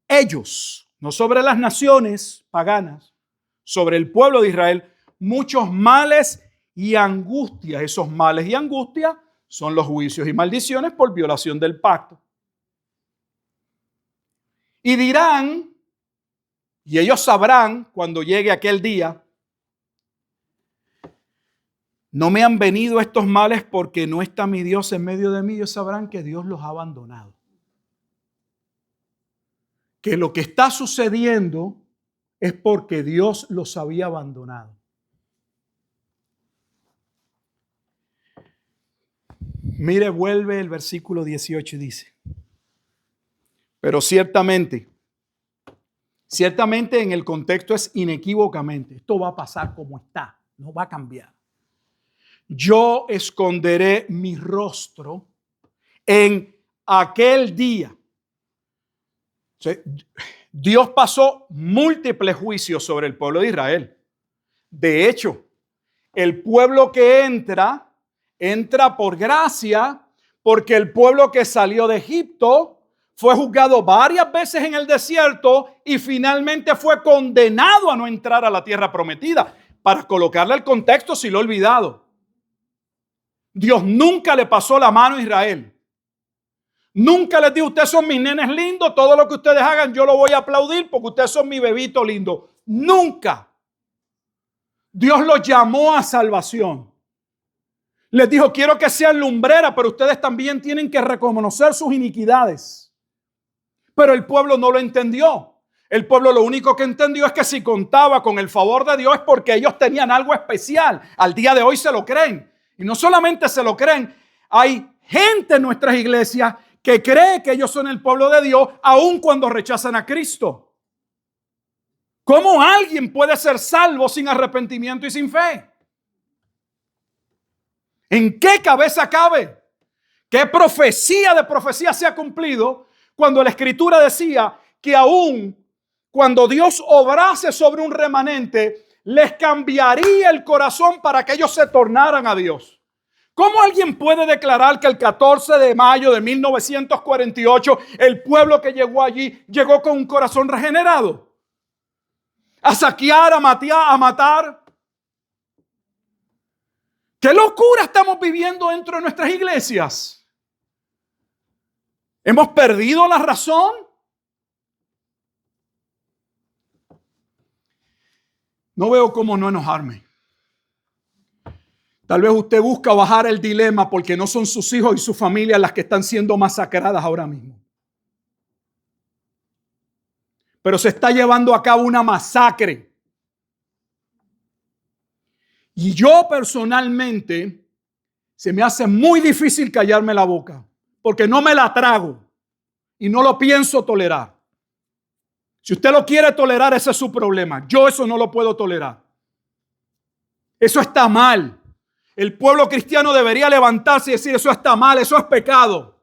ellos, no sobre las naciones paganas, sobre el pueblo de Israel, muchos males y angustias. Esos males y angustias son los juicios y maldiciones por violación del pacto. Y dirán, y ellos sabrán cuando llegue aquel día, no me han venido estos males porque no está mi Dios en medio de mí. Ellos sabrán que Dios los ha abandonado. Que lo que está sucediendo es porque Dios los había abandonado. Mire, vuelve el versículo 18 y dice, pero ciertamente en el contexto es inequívocamente, esto va a pasar como está, no va a cambiar. Yo esconderé mi rostro en aquel día. O sea, Dios pasó múltiples juicios sobre el pueblo de Israel. De hecho, el pueblo que entra por gracia, porque el pueblo que salió de Egipto fue juzgado varias veces en el desierto y finalmente fue condenado a no entrar a la tierra prometida. Para colocarle el contexto, si lo he olvidado. Dios nunca le pasó la mano a Israel. Nunca les dijo, ustedes son mis nenes lindos, todo lo que ustedes hagan yo lo voy a aplaudir porque ustedes son mi bebito lindo. Nunca. Dios los llamó a salvación. Les dijo, quiero que sean lumbreras, pero ustedes también tienen que reconocer sus iniquidades. Pero el pueblo no lo entendió. El pueblo lo único que entendió es que si contaba con el favor de Dios es porque ellos tenían algo especial. Al día de hoy se lo creen. Y no solamente se lo creen, hay gente en nuestras iglesias que cree que ellos son el pueblo de Dios aun cuando rechazan a Cristo. ¿Cómo alguien puede ser salvo sin arrepentimiento y sin fe? ¿En qué cabeza cabe? ¿Qué profecía de profecía se ha cumplido cuando la Escritura decía que aún cuando Dios obrase sobre un remanente, les cambiaría el corazón para que ellos se tornaran a Dios? ¿Cómo alguien puede declarar que el 14 de mayo de 1948 el pueblo que llegó allí llegó con un corazón regenerado? A saquear, a matar. ¿Qué locura estamos viviendo dentro de nuestras iglesias? ¿Hemos perdido la razón? No veo cómo no enojarme. Tal vez usted busca bajar el dilema porque no son sus hijos y su familia las que están siendo masacradas ahora mismo. Pero se está llevando a cabo una masacre. Y yo personalmente se me hace muy difícil callarme la boca porque no me la trago y no lo pienso tolerar. Si usted lo quiere tolerar, ese es su problema. Yo eso no lo puedo tolerar. Eso está mal. El pueblo cristiano debería levantarse y decir, eso está mal, eso es pecado.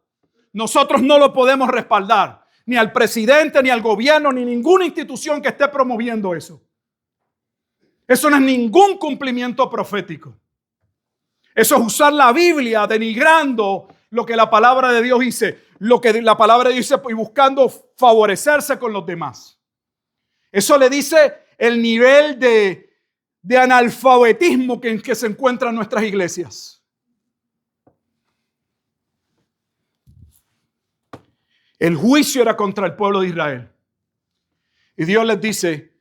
Nosotros no lo podemos respaldar. Ni al presidente, ni al gobierno, ni ninguna institución que esté promoviendo eso. Eso no es ningún cumplimiento profético. Eso es usar la Biblia denigrando lo que la palabra de Dios dice. Lo que la palabra dice y buscando favorecerse con los demás. Eso le dice el nivel de de analfabetismo en que se encuentran nuestras iglesias. El juicio era contra el pueblo de Israel. Y Dios les dice,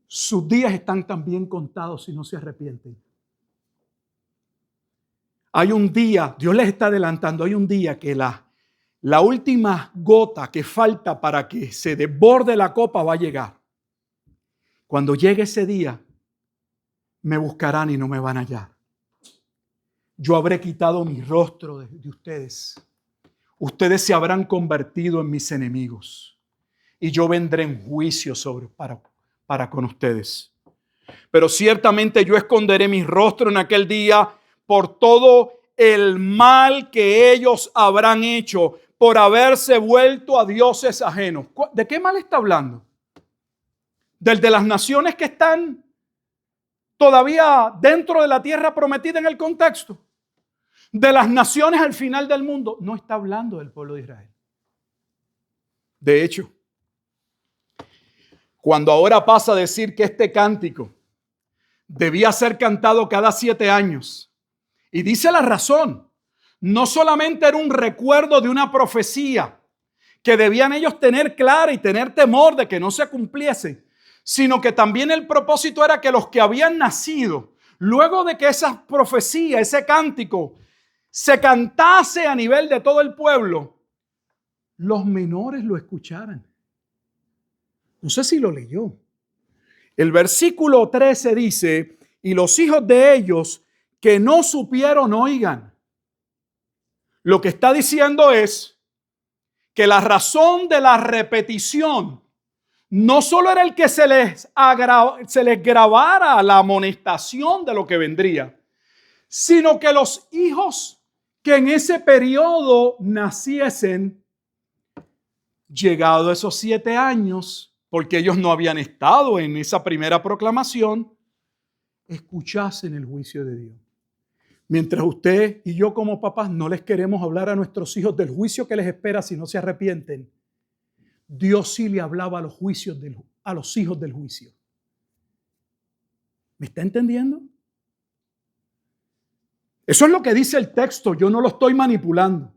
sus días están también contados si no se arrepienten. Hay un día, Dios les está adelantando, hay un día que la última gota que falta para que se desborde la copa va a llegar. Cuando llegue ese día, me buscarán y no me van a hallar. Yo habré quitado mi rostro de ustedes. Ustedes se habrán convertido en mis enemigos. Y yo vendré en juicio para con ustedes. Pero ciertamente yo esconderé mi rostro en aquel día por todo el mal que ellos habrán hecho por haberse vuelto a dioses ajenos. ¿De qué mal está hablando? ¿Del de las naciones que están todavía dentro de la tierra prometida en el contexto? ¿De las naciones al final del mundo? No está hablando del pueblo de Israel. De hecho, cuando ahora pasa a decir que este cántico debía ser cantado cada 7 años, y dice la razón, no solamente era un recuerdo de una profecía que debían ellos tener clara y tener temor de que no se cumpliese, sino que también el propósito era que los que habían nacido, luego de que esa profecía, ese cántico, se cantase a nivel de todo el pueblo, los menores lo escucharan. No sé si lo leyó. El versículo 13 dice, y los hijos de ellos que no supieron oigan. Lo que está diciendo es que la razón de la repetición no solo era el que se les grabara la amonestación de lo que vendría, sino que los hijos que en ese periodo naciesen, llegado esos 7 años, porque ellos no habían estado en esa primera proclamación, escuchasen el juicio de Dios. Mientras usted y yo como papás no les queremos hablar a nuestros hijos del juicio que les espera si no se arrepienten, Dios sí le hablaba a los hijos del juicio. ¿Me está entendiendo? Eso es lo que dice el texto, yo no lo estoy manipulando.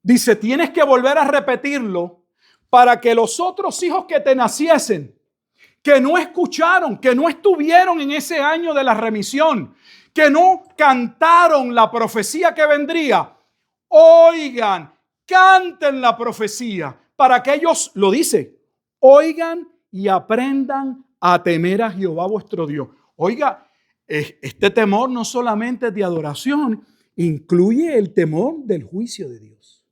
Dice, tienes que volver a repetirlo para que los otros hijos que te naciesen, que no escucharon, que no estuvieron en ese año de la remisión, que no cantaron la profecía que vendría, oigan, canten la profecía, para que ellos, lo dice, oigan y aprendan a temer a Jehová vuestro Dios. Oiga, este temor no solamente es de adoración, incluye el temor del juicio de Dios.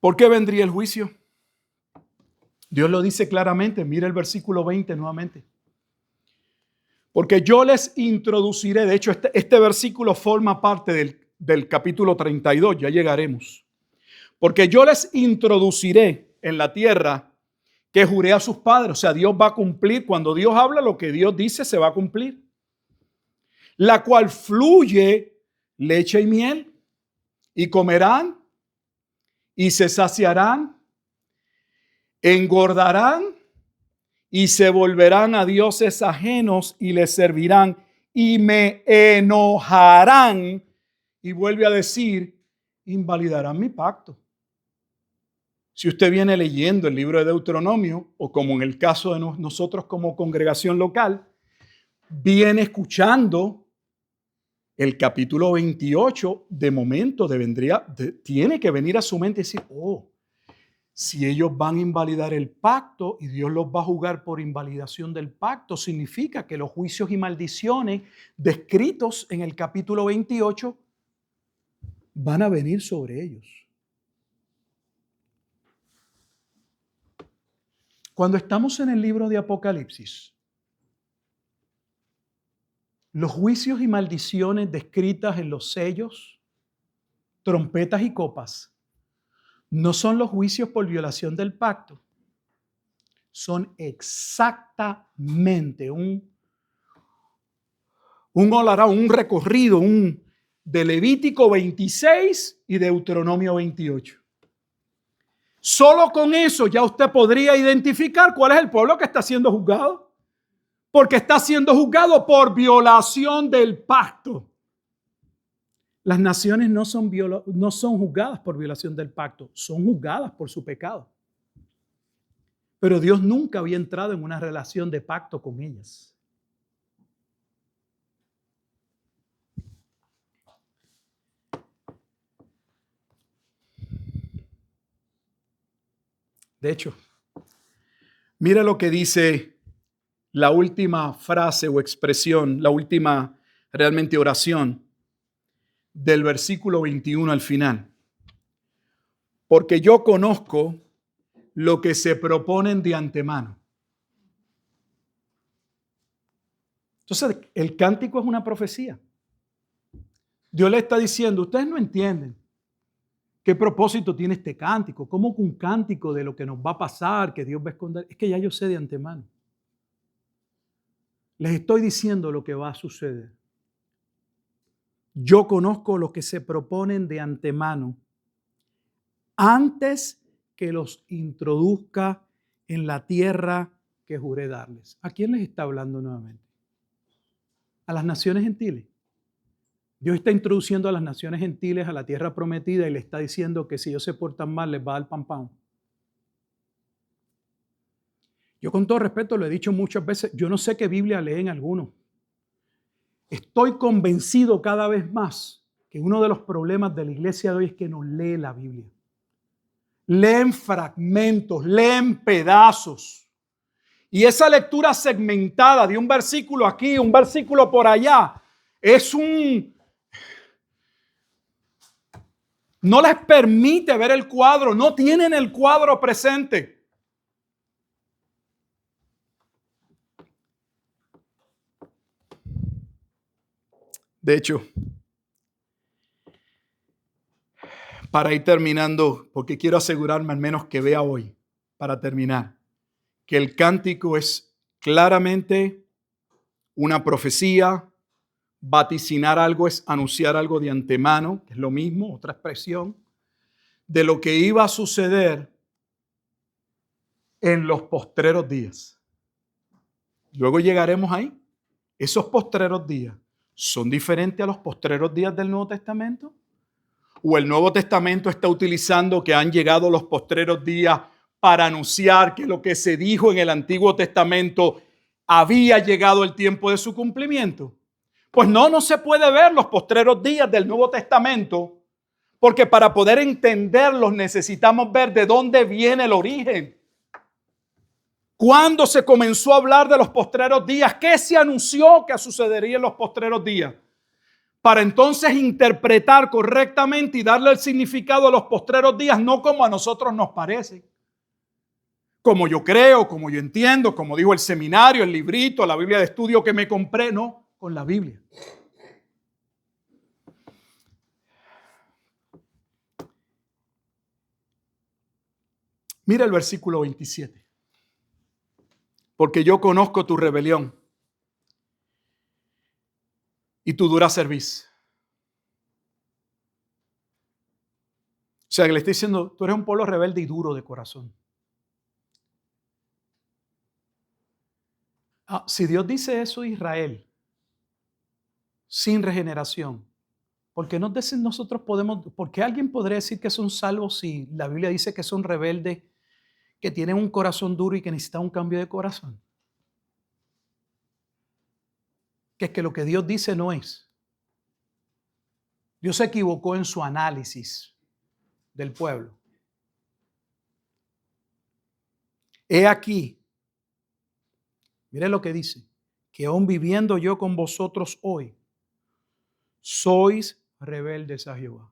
¿Por qué vendría el juicio? Dios lo dice claramente. Mira el versículo 20 nuevamente. Porque yo les introduciré, de hecho este versículo forma parte del capítulo 32, ya llegaremos. Porque yo les introduciré en la tierra que juré a sus padres. O sea, Dios va a cumplir. Cuando Dios habla, lo que Dios dice se va a cumplir. La cual fluye leche y miel, y comerán y se saciarán, engordarán y se volverán a dioses ajenos y les servirán y me enojarán. Y vuelve a decir, invalidarán mi pacto. Si usted viene leyendo el libro de Deuteronomio, o como en el caso de nosotros como congregación local, viene escuchando el capítulo 28, de momento tiene que venir a su mente y decir, si ellos van a invalidar el pacto y Dios los va a juzgar por invalidación del pacto, significa que los juicios y maldiciones descritos en el capítulo 28 van a venir sobre ellos. Cuando estamos en el libro de Apocalipsis, los juicios y maldiciones descritas en los sellos, trompetas y copas no son los juicios por violación del pacto. Son exactamente un recorrido de Levítico 26 y Deuteronomio 28. Solo con eso ya usted podría identificar cuál es el pueblo que está siendo juzgado. Porque está siendo juzgado por violación del pacto. Las naciones no son juzgadas por violación del pacto, son juzgadas por su pecado. Pero Dios nunca había entrado en una relación de pacto con ellas. De hecho, mira lo que dice la última frase o expresión, la última realmente oración del versículo 21 al final. Porque yo conozco lo que se proponen de antemano. Entonces, el cántico es una profecía. Dios le está diciendo, ustedes no entienden qué propósito tiene este cántico, cómo un cántico de lo que nos va a pasar, que Dios va a esconder. Es que ya yo sé de antemano. Les estoy diciendo lo que va a suceder. Yo conozco lo que se proponen de antemano antes que los introduzca en la tierra que juré darles. ¿A quién les está hablando nuevamente? A las naciones gentiles. Dios está introduciendo a las naciones gentiles a la tierra prometida y le está diciendo que si ellos se portan mal les va a dar pan. Yo con todo respeto lo he dicho muchas veces, yo no sé qué Biblia leen algunos. Estoy convencido cada vez más que uno de los problemas de la iglesia de hoy es que no lee la Biblia. Leen fragmentos, leen pedazos. Y esa lectura segmentada de un versículo aquí, un versículo por allá, no les permite ver el cuadro, no tienen el cuadro presente. De hecho, para ir terminando, porque quiero asegurarme al menos que vea hoy, para terminar, que el cántico es claramente una profecía. Vaticinar algo es anunciar algo de antemano, que es lo mismo, otra expresión, de lo que iba a suceder en los postreros días. Luego llegaremos ahí. Esos postreros días son diferentes a los postreros días del Nuevo Testamento. ¿O el Nuevo Testamento está utilizando que han llegado los postreros días para anunciar que lo que se dijo en el Antiguo Testamento había llegado el tiempo de su cumplimiento? Pues no se puede ver los postreros días del Nuevo Testamento, porque para poder entenderlos necesitamos ver de dónde viene el origen. ¿Cuándo se comenzó a hablar de los postreros días? ¿Qué se anunció que sucedería en los postreros días? Para entonces interpretar correctamente y darle el significado a los postreros días, no como a nosotros nos parece. Como yo creo, como yo entiendo, como dijo el seminario, el librito, la Biblia de estudio que me compré, no, con la Biblia. Mira el versículo 27. Porque yo conozco tu rebelión y tu dura cerviz. O sea, que le estoy diciendo, tú eres un pueblo rebelde y duro de corazón. Si Dios dice eso a Israel, sin regeneración, ¿por qué nosotros podemos, por qué alguien podría decir que son salvos si la Biblia dice que son rebeldes, que tienen un corazón duro y que necesitan un cambio de corazón? Que es que lo que Dios dice no es. Dios se equivocó en su análisis del pueblo. He aquí, mire lo que dice, que aún viviendo yo con vosotros hoy, sois rebeldes a Jehová.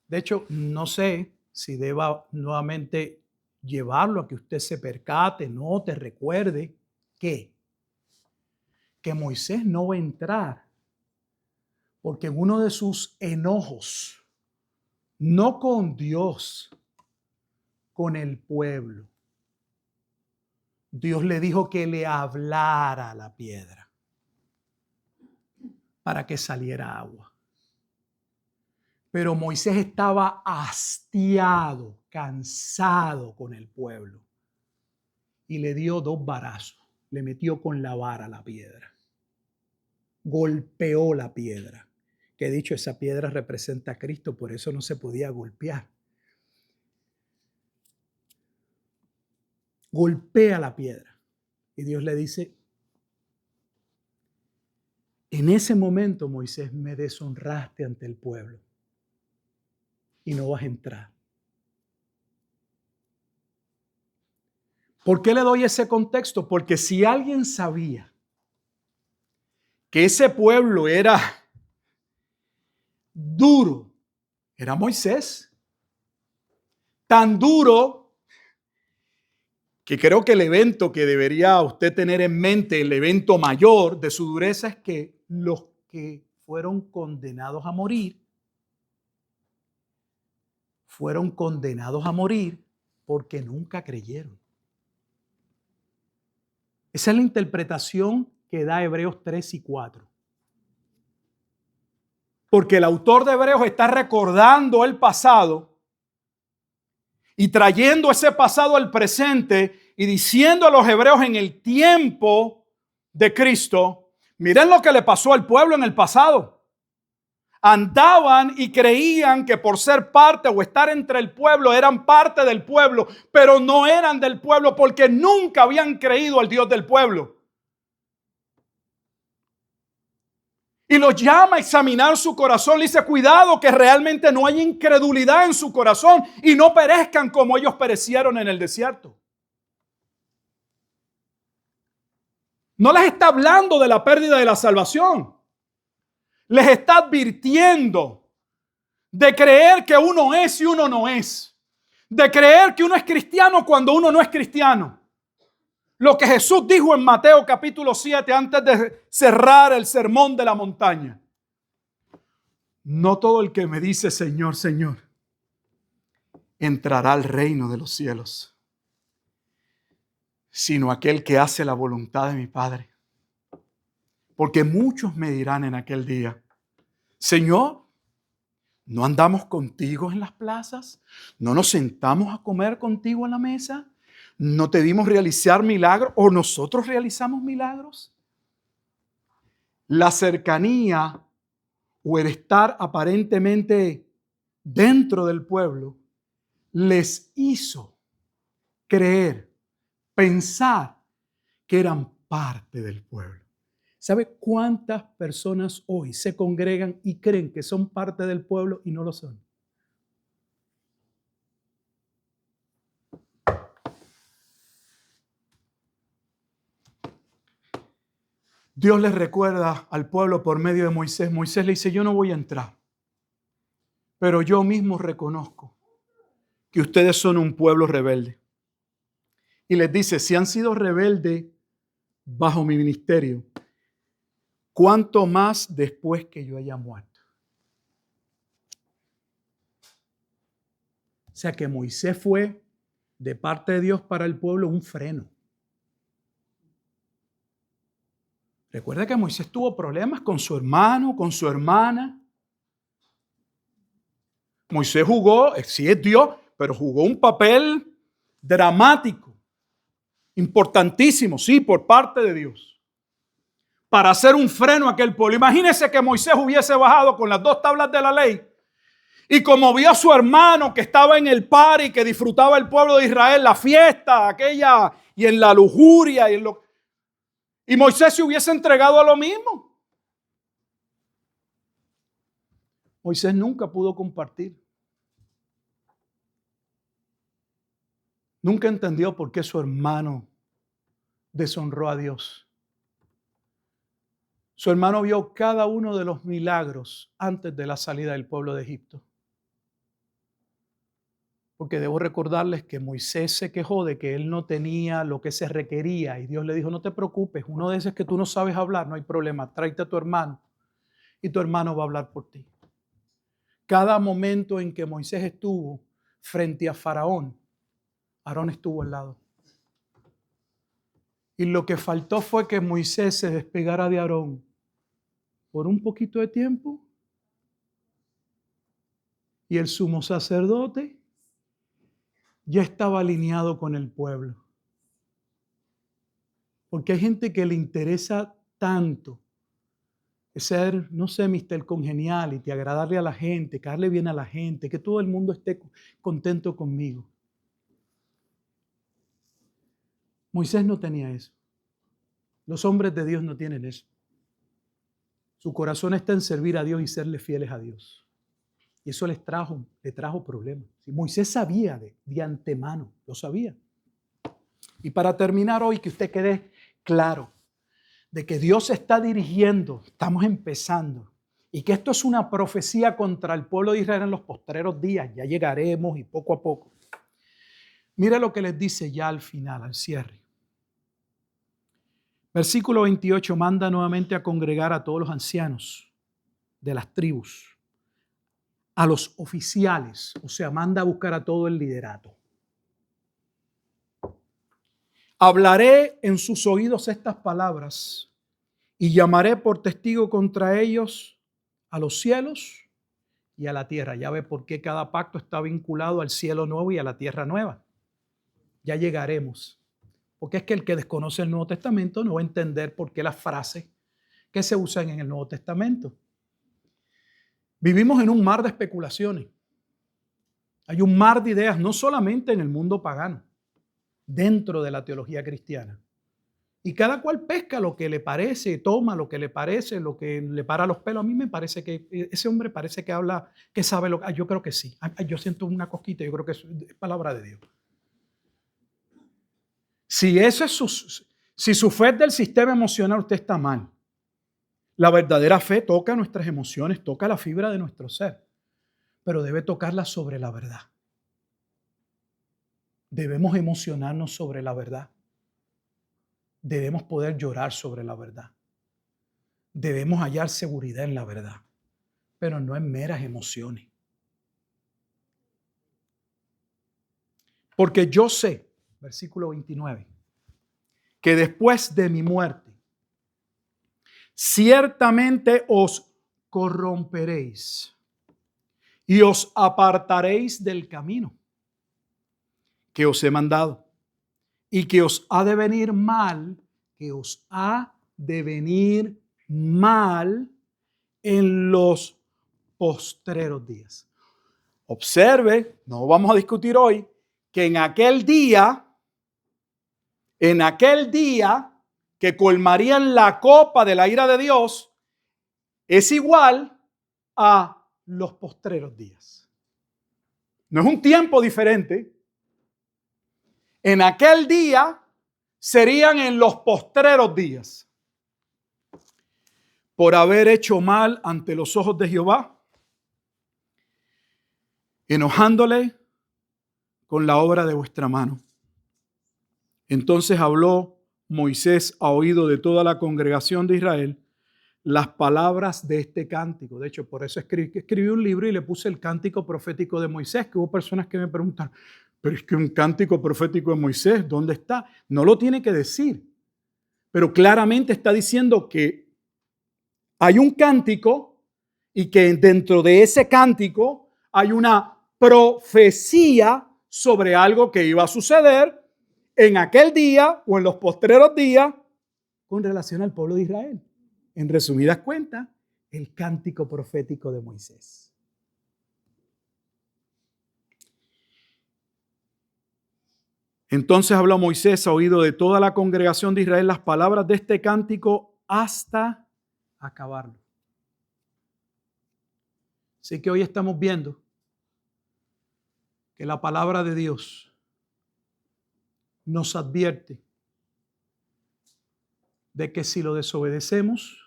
De hecho, no sé si deba nuevamente llevarlo a que usted se percate, note, recuerde que Moisés no va a entrar porque en uno de sus enojos, no con Dios, con el pueblo, Dios le dijo que le hablara a la piedra para que saliera agua. Pero Moisés estaba hastiado, cansado con el pueblo. Y le dio 2 varazos. Le metió con la vara la piedra. Golpeó la piedra. Que he dicho, esa piedra representa a Cristo, por eso no se podía golpear. Golpea la piedra. Y Dios le dice, en ese momento, Moisés, me deshonraste ante el pueblo. Y no vas a entrar. ¿Por qué le doy ese contexto? Porque si alguien sabía que ese pueblo era duro, era Moisés. Tan duro que creo que el evento que debería usted tener en mente, el evento mayor de su dureza, es que los que fueron condenados a morir, fueron condenados a morir porque nunca creyeron. Esa es la interpretación que da Hebreos 3 y 4. Porque el autor de Hebreos está recordando el pasado y trayendo ese pasado al presente y diciendo a los hebreos en el tiempo de Cristo, miren lo que le pasó al pueblo en el pasado. Andaban y creían que por ser parte o estar entre el pueblo eran parte del pueblo, pero no eran del pueblo porque nunca habían creído al Dios del pueblo. Y los llama a examinar su corazón. Le dice, cuidado que realmente no haya incredulidad en su corazón y no perezcan como ellos perecieron en el desierto. No les está hablando de la pérdida de la salvación. Les está advirtiendo de creer que uno es y uno no es. De creer que uno es cristiano cuando uno no es cristiano. Lo que Jesús dijo en Mateo capítulo 7 antes de cerrar el sermón de la montaña. No todo el que me dice Señor, Señor, entrará al reino de los cielos, sino aquel que hace la voluntad de mi Padre. Porque muchos me dirán en aquel día, Señor, ¿no andamos contigo en las plazas? ¿No nos sentamos a comer contigo en la mesa? ¿No te vimos realizar milagros o nosotros realizamos milagros? La cercanía o el estar aparentemente dentro del pueblo les hizo creer, pensar que eran parte del pueblo. ¿Sabe cuántas personas hoy se congregan y creen que son parte del pueblo y no lo son? Dios les recuerda al pueblo por medio de Moisés. Moisés le dice, yo no voy a entrar, pero yo mismo reconozco que ustedes son un pueblo rebelde. Y les dice, si han sido rebeldes bajo mi ministerio, ¿cuánto más después que yo haya muerto? O sea que Moisés fue de parte de Dios para el pueblo un freno. Recuerda que Moisés tuvo problemas con su hermano, con su hermana. Moisés jugó, sí es Dios, pero jugó un papel dramático, importantísimo, sí, por parte de Dios, para hacer un freno a aquel pueblo. Imagínense que Moisés hubiese bajado con las 2 tablas de la ley y como vio a su hermano que estaba en el party, que disfrutaba el pueblo de Israel, la fiesta aquella y en la lujuria y Moisés se hubiese entregado a lo mismo. Moisés nunca pudo compartir. Nunca entendió por qué su hermano deshonró a Dios. Su hermano vio cada uno de los milagros antes de la salida del pueblo de Egipto. Porque debo recordarles que Moisés se quejó de que él no tenía lo que se requería y Dios le dijo, no te preocupes, uno de esos que tú no sabes hablar, no hay problema, tráete a tu hermano y tu hermano va a hablar por ti. Cada momento en que Moisés estuvo frente a Faraón, Aarón estuvo al lado. Y lo que faltó fue que Moisés se despegara de Aarón por un poquito de tiempo. Y el sumo sacerdote ya estaba alineado con el pueblo. Porque hay gente que le interesa tanto ser, no sé, Mr. Congeniality, agradarle a la gente, caerle bien a la gente, que todo el mundo esté contento conmigo. Moisés no tenía eso. Los hombres de Dios no tienen eso. Su corazón está en servir a Dios y serle fieles a Dios. Y eso le trajo problemas. Y Moisés sabía de antemano, lo sabía. Y para terminar hoy, que usted quede claro de que Dios está dirigiendo, estamos empezando, y que esto es una profecía contra el pueblo de Israel en los postreros días, ya llegaremos y poco a poco. Mira lo que les dice ya al final, al cierre. Versículo 28, manda nuevamente a congregar a todos los ancianos de las tribus, a los oficiales, o sea, manda a buscar a todo el liderato. Hablaré en sus oídos estas palabras y llamaré por testigo contra ellos a los cielos y a la tierra. Ya ve por qué cada pacto está vinculado al cielo nuevo y a la tierra nueva. Ya llegaremos. Porque es que el que desconoce el Nuevo Testamento no va a entender por qué las frases que se usan en el Nuevo Testamento. Vivimos en un mar de especulaciones. Hay un mar de ideas, no solamente en el mundo pagano, dentro de la teología cristiana. Y cada cual pesca lo que le parece, toma lo que le parece, lo que le para los pelos. A mí me parece que ese hombre parece que habla, que sabe lo que... Yo creo que sí. Yo siento una cosquita, yo creo que es palabra de Dios. Si eso es si su fe es del sistema emocional, usted está mal. La verdadera fe toca nuestras emociones, toca la fibra de nuestro ser, pero debe tocarla sobre la verdad. Debemos emocionarnos sobre la verdad. Debemos poder llorar sobre la verdad. Debemos hallar seguridad en la verdad, pero no en meras emociones. Porque yo sé, versículo 29, que después de mi muerte, ciertamente os corromperéis y os apartaréis del camino que os he mandado y que os ha de venir mal, en los postreros días. Observe, no vamos a discutir hoy, que en aquel día que colmarían la copa de la ira de Dios, es igual a los postreros días. No es un tiempo diferente. En aquel día serían en los postreros días. Por haber hecho mal ante los ojos de Jehová, enojándole con la obra de vuestra mano. Entonces habló Moisés a oído de toda la congregación de Israel las palabras de este cántico. De hecho, por eso escribí un libro y le puse el cántico profético de Moisés, que hubo personas que me preguntan, pero es que un cántico profético de Moisés, ¿dónde está? No lo tiene que decir, pero claramente está diciendo que hay un cántico y que dentro de ese cántico hay una profecía sobre algo que iba a suceder en aquel día o en los postreros días con relación al pueblo de Israel. En resumidas cuentas, el cántico profético de Moisés. Entonces habló Moisés a oído de toda la congregación de Israel las palabras de este cántico hasta acabarlo. Así que hoy estamos viendo que la palabra de Dios nos advierte de que si lo desobedecemos,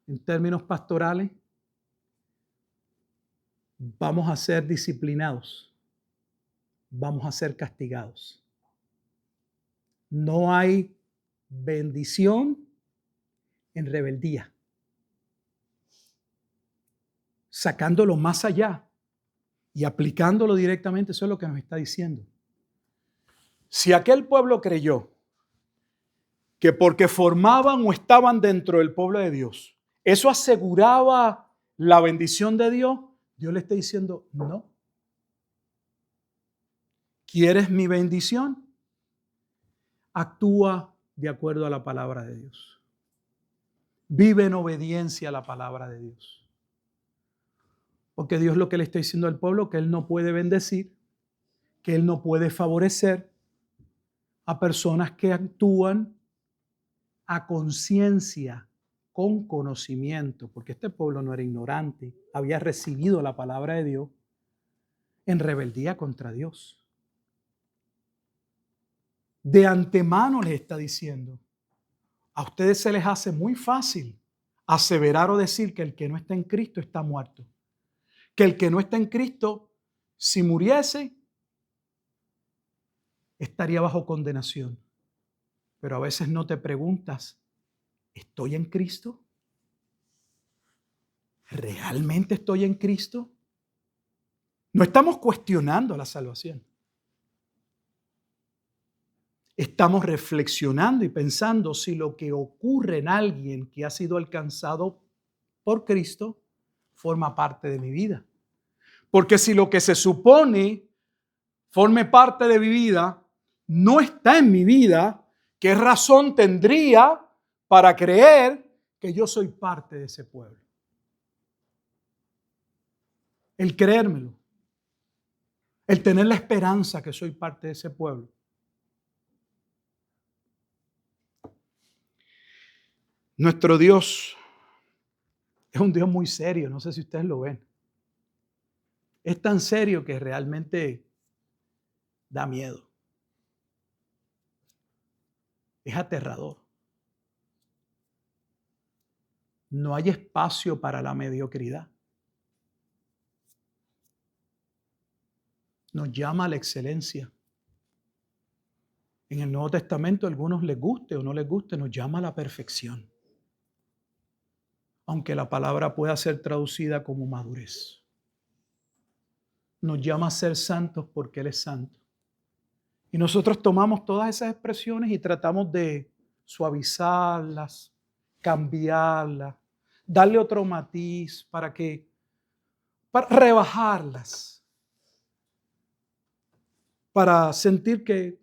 en términos pastorales, vamos a ser disciplinados, vamos a ser castigados. No hay bendición en rebeldía. Sacándolo más allá y aplicándolo directamente, eso es lo que nos está diciendo. Si aquel pueblo creyó que porque formaban o estaban dentro del pueblo de Dios, eso aseguraba la bendición de Dios, Dios le está diciendo, no. ¿Quieres mi bendición? Actúa de acuerdo a la palabra de Dios. Vive en obediencia a la palabra de Dios. Porque Dios lo que le está diciendo al pueblo, que Él no puede bendecir, que Él no puede favorecer a personas que actúan a conciencia, con conocimiento, porque este pueblo no era ignorante, había recibido la palabra de Dios en rebeldía contra Dios. De antemano les está diciendo, a ustedes se les hace muy fácil aseverar o decir que el que no está en Cristo está muerto. Que el que no está en Cristo, si muriese, estaría bajo condenación. Pero a veces no te preguntas, ¿estoy en Cristo? ¿Realmente estoy en Cristo? No estamos cuestionando la salvación. Estamos reflexionando y pensando si lo que ocurre en alguien que ha sido alcanzado por Cristo forma parte de mi vida. Porque si lo que se supone forme parte de mi vida no está en mi vida, ¿qué razón tendría para creer que yo soy parte de ese pueblo? El creérmelo, el tener la esperanza que soy parte de ese pueblo. Nuestro Dios es un Dios muy serio, no sé si ustedes lo ven. Es tan serio que realmente da miedo. Es aterrador. No hay espacio para la mediocridad. Nos llama a la excelencia. En el Nuevo Testamento, a algunos les guste o no les guste, nos llama a la perfección. Aunque la palabra pueda ser traducida como madurez. Nos llama a ser santos porque Él es santo. Y nosotros tomamos todas esas expresiones y tratamos de suavizarlas, cambiarlas, darle otro matiz para rebajarlas, para sentir que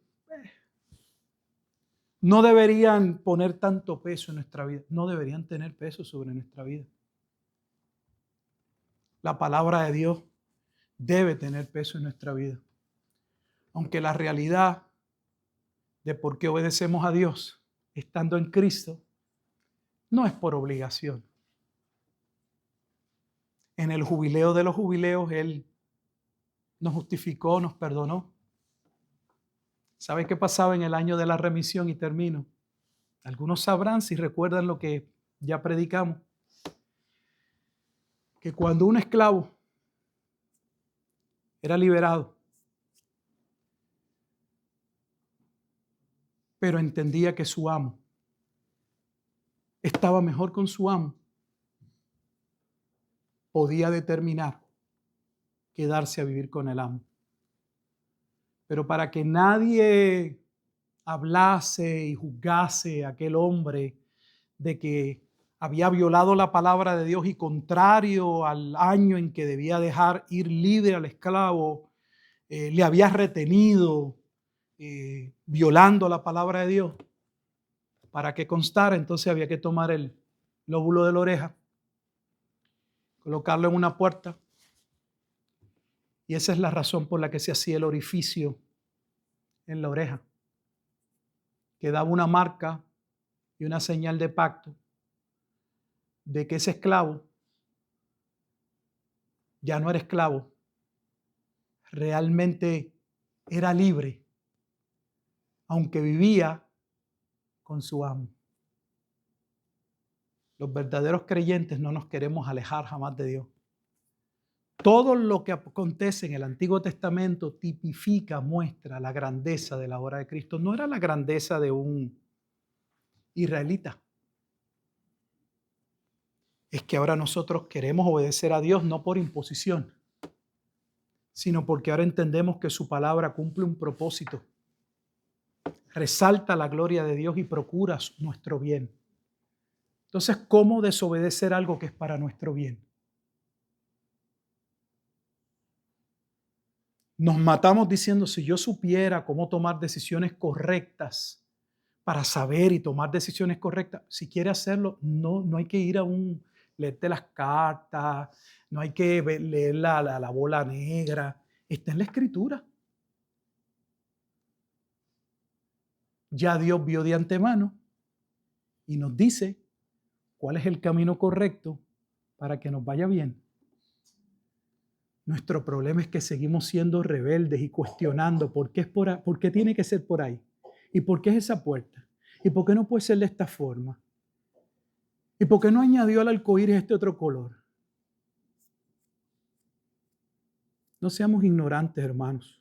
no deberían poner tanto peso en nuestra vida, no deberían tener peso sobre nuestra vida. La palabra de Dios debe tener peso en nuestra vida. Aunque la realidad de por qué obedecemos a Dios estando en Cristo no es por obligación. En el jubileo de los jubileos, Él nos justificó, nos perdonó. ¿Sabe qué pasaba en el año de la remisión? Y termino. Algunos sabrán, si recuerdan lo que ya predicamos, que cuando un esclavo era liberado, pero entendía que su amo estaba mejor con su amo, podía determinar quedarse a vivir con el amo. Pero para que nadie hablase y juzgase a aquel hombre de que había violado la palabra de Dios y contrario al año en que debía dejar ir libre al esclavo, le había retenido violando la palabra de Dios, para que constara, entonces había que tomar el lóbulo de la oreja, colocarlo en una puerta, y esa es la razón por la que se hacía el orificio en la oreja, que daba una marca y una señal de pacto de que ese esclavo ya no era esclavo, realmente era libre, aunque vivía con su amo. Los verdaderos creyentes no nos queremos alejar jamás de Dios. Todo lo que acontece en el Antiguo Testamento tipifica, muestra la grandeza de la obra de Cristo. No era la grandeza de un israelita. Es que ahora nosotros queremos obedecer a Dios no por imposición, sino porque ahora entendemos que su palabra cumple un propósito. resalta la gloria de Dios y procura nuestro bien. Entonces, ¿cómo desobedecer algo que es para nuestro bien? Nos matamos diciendo, si yo supiera cómo tomar decisiones correctas para saber y tomar decisiones correctas, si quiere hacerlo, no hay que ir a leerte las cartas, no hay que leer la bola negra, está en la Escritura. Ya Dios vio de antemano y nos dice cuál es el camino correcto para que nos vaya bien. Nuestro problema es que seguimos siendo rebeldes y cuestionando por qué tiene que ser por ahí y por qué es esa puerta y por qué no puede ser de esta forma y por qué no añadió al arcoíris este otro color. No seamos ignorantes, hermanos.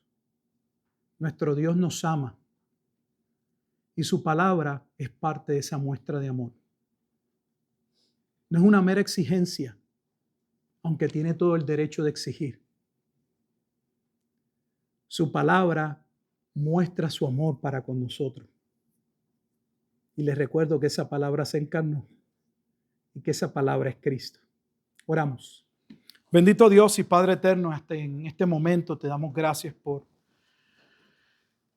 Nuestro Dios nos ama y su palabra es parte de esa muestra de amor. No es una mera exigencia, aunque tiene todo el derecho de exigir. Su palabra muestra su amor para con nosotros. Y les recuerdo que esa palabra se encarnó y que esa palabra es Cristo. Oramos. Bendito Dios y Padre eterno, en este momento te damos gracias por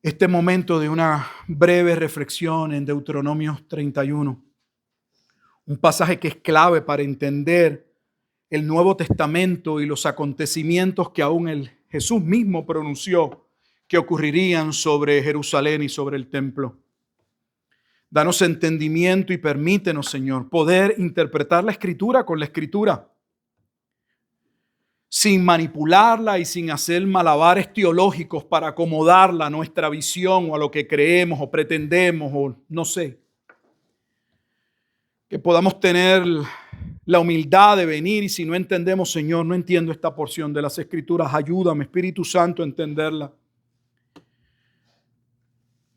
este momento de una breve reflexión en Deuteronomio 31. Un pasaje que es clave para entender el Nuevo Testamento y los acontecimientos que aún el Jesús mismo pronunció que ocurrirían sobre Jerusalén y sobre el templo. Danos entendimiento y permítenos, Señor, poder interpretar la Escritura con la Escritura, sin manipularla y sin hacer malabares teológicos para acomodarla a nuestra visión o a lo que creemos o pretendemos o no sé. Que podamos tener la humildad de venir y si no entendemos, Señor, no entiendo esta porción de las Escrituras, ayúdame, Espíritu Santo, a entenderla.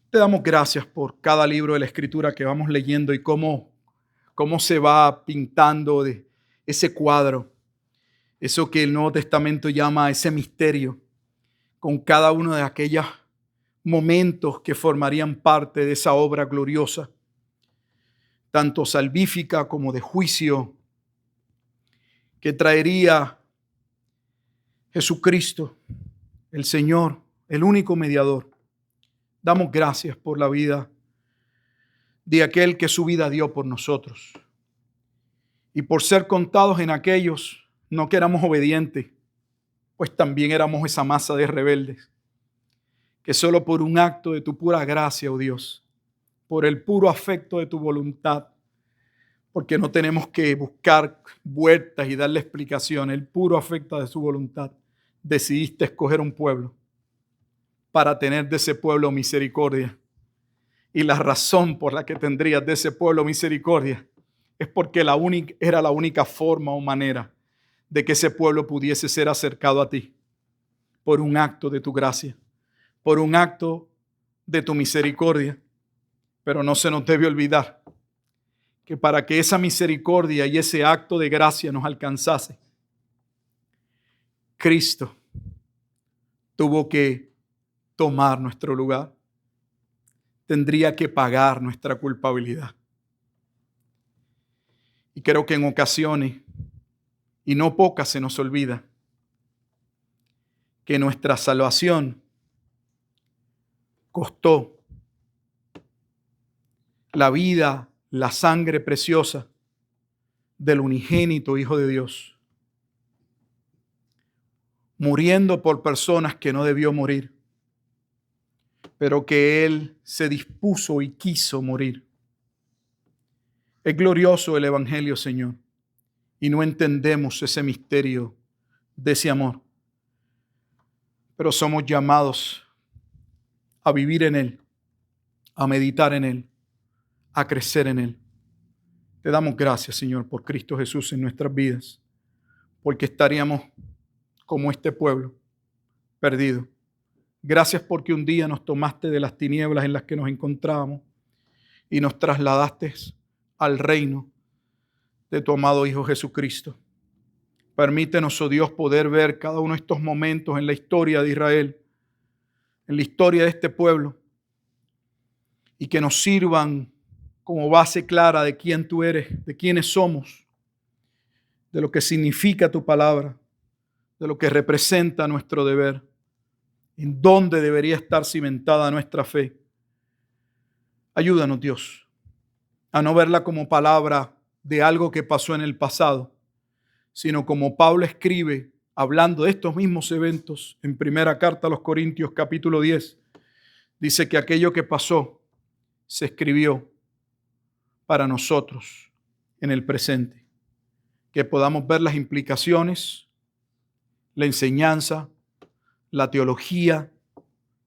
Te damos gracias por cada libro de la Escritura que vamos leyendo y cómo se va pintando de ese cuadro, eso que el Nuevo Testamento llama ese misterio, con cada uno de aquellos momentos que formarían parte de esa obra gloriosa, tanto salvífica como de juicio, que traería Jesucristo, el Señor, el único mediador. Damos gracias por la vida de aquel que su vida dio por nosotros. Y por ser contados en aquellos, no que éramos obedientes, pues también éramos esa masa de rebeldes, que solo por un acto de tu pura gracia, oh Dios, por el puro afecto de tu voluntad, porque no tenemos que buscar vueltas y darle explicación, el puro afecto de su voluntad, decidiste escoger un pueblo para tener de ese pueblo misericordia. Y la razón por la que tendrías de ese pueblo misericordia es porque era la única forma o manera de que ese pueblo pudiese ser acercado a ti, por un acto de tu gracia, por un acto de tu misericordia. Pero no se nos debe olvidar que para que esa misericordia y ese acto de gracia nos alcanzase, Cristo tuvo que tomar nuestro lugar, tendría que pagar nuestra culpabilidad. Y creo que en ocasiones, y no pocas, se nos olvida que nuestra salvación costó la vida, la sangre preciosa del unigénito Hijo de Dios, muriendo por personas que no debió morir, pero que Él se dispuso y quiso morir. Es glorioso el Evangelio, Señor, y no entendemos ese misterio de ese amor, pero somos llamados a vivir en Él, a meditar en Él, a crecer en Él. Te damos gracias, Señor, por Cristo Jesús en nuestras vidas, porque estaríamos como este pueblo, perdido. Gracias porque un día nos tomaste de las tinieblas en las que nos encontrábamos y nos trasladaste al reino de tu amado Hijo Jesucristo. Permítenos, oh Dios, poder ver cada uno de estos momentos en la historia de Israel, en la historia de este pueblo, y que nos sirvan como base clara de quién tú eres, de quiénes somos, de lo que significa tu palabra, de lo que representa nuestro deber, en dónde debería estar cimentada nuestra fe. Ayúdanos, Dios, a no verla como palabra de algo que pasó en el pasado, sino como Pablo escribe, hablando de estos mismos eventos en primera carta a los Corintios capítulo 10, dice que aquello que pasó se escribió para nosotros en el presente, que podamos ver las implicaciones, la enseñanza, la teología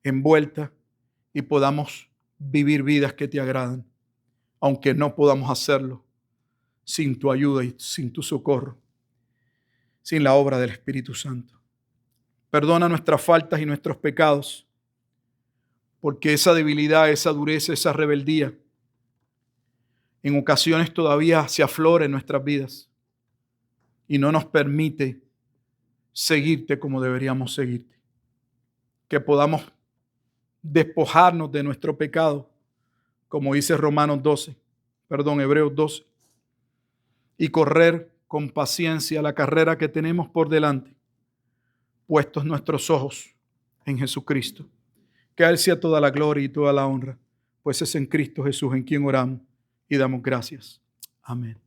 envuelta y podamos vivir vidas que te agradan, aunque no podamos hacerlo sin tu ayuda y sin tu socorro, sin la obra del Espíritu Santo. Perdona nuestras faltas y nuestros pecados, porque esa debilidad, esa dureza, esa rebeldía, en ocasiones todavía se aflora en nuestras vidas y no nos permite seguirte como deberíamos seguirte. Que podamos despojarnos de nuestro pecado, como dice Hebreos 12, y correr con paciencia la carrera que tenemos por delante, puestos nuestros ojos en Jesucristo. Que a Él sea toda la gloria y toda la honra, pues es en Cristo Jesús en quien oramos y damos gracias. Amén.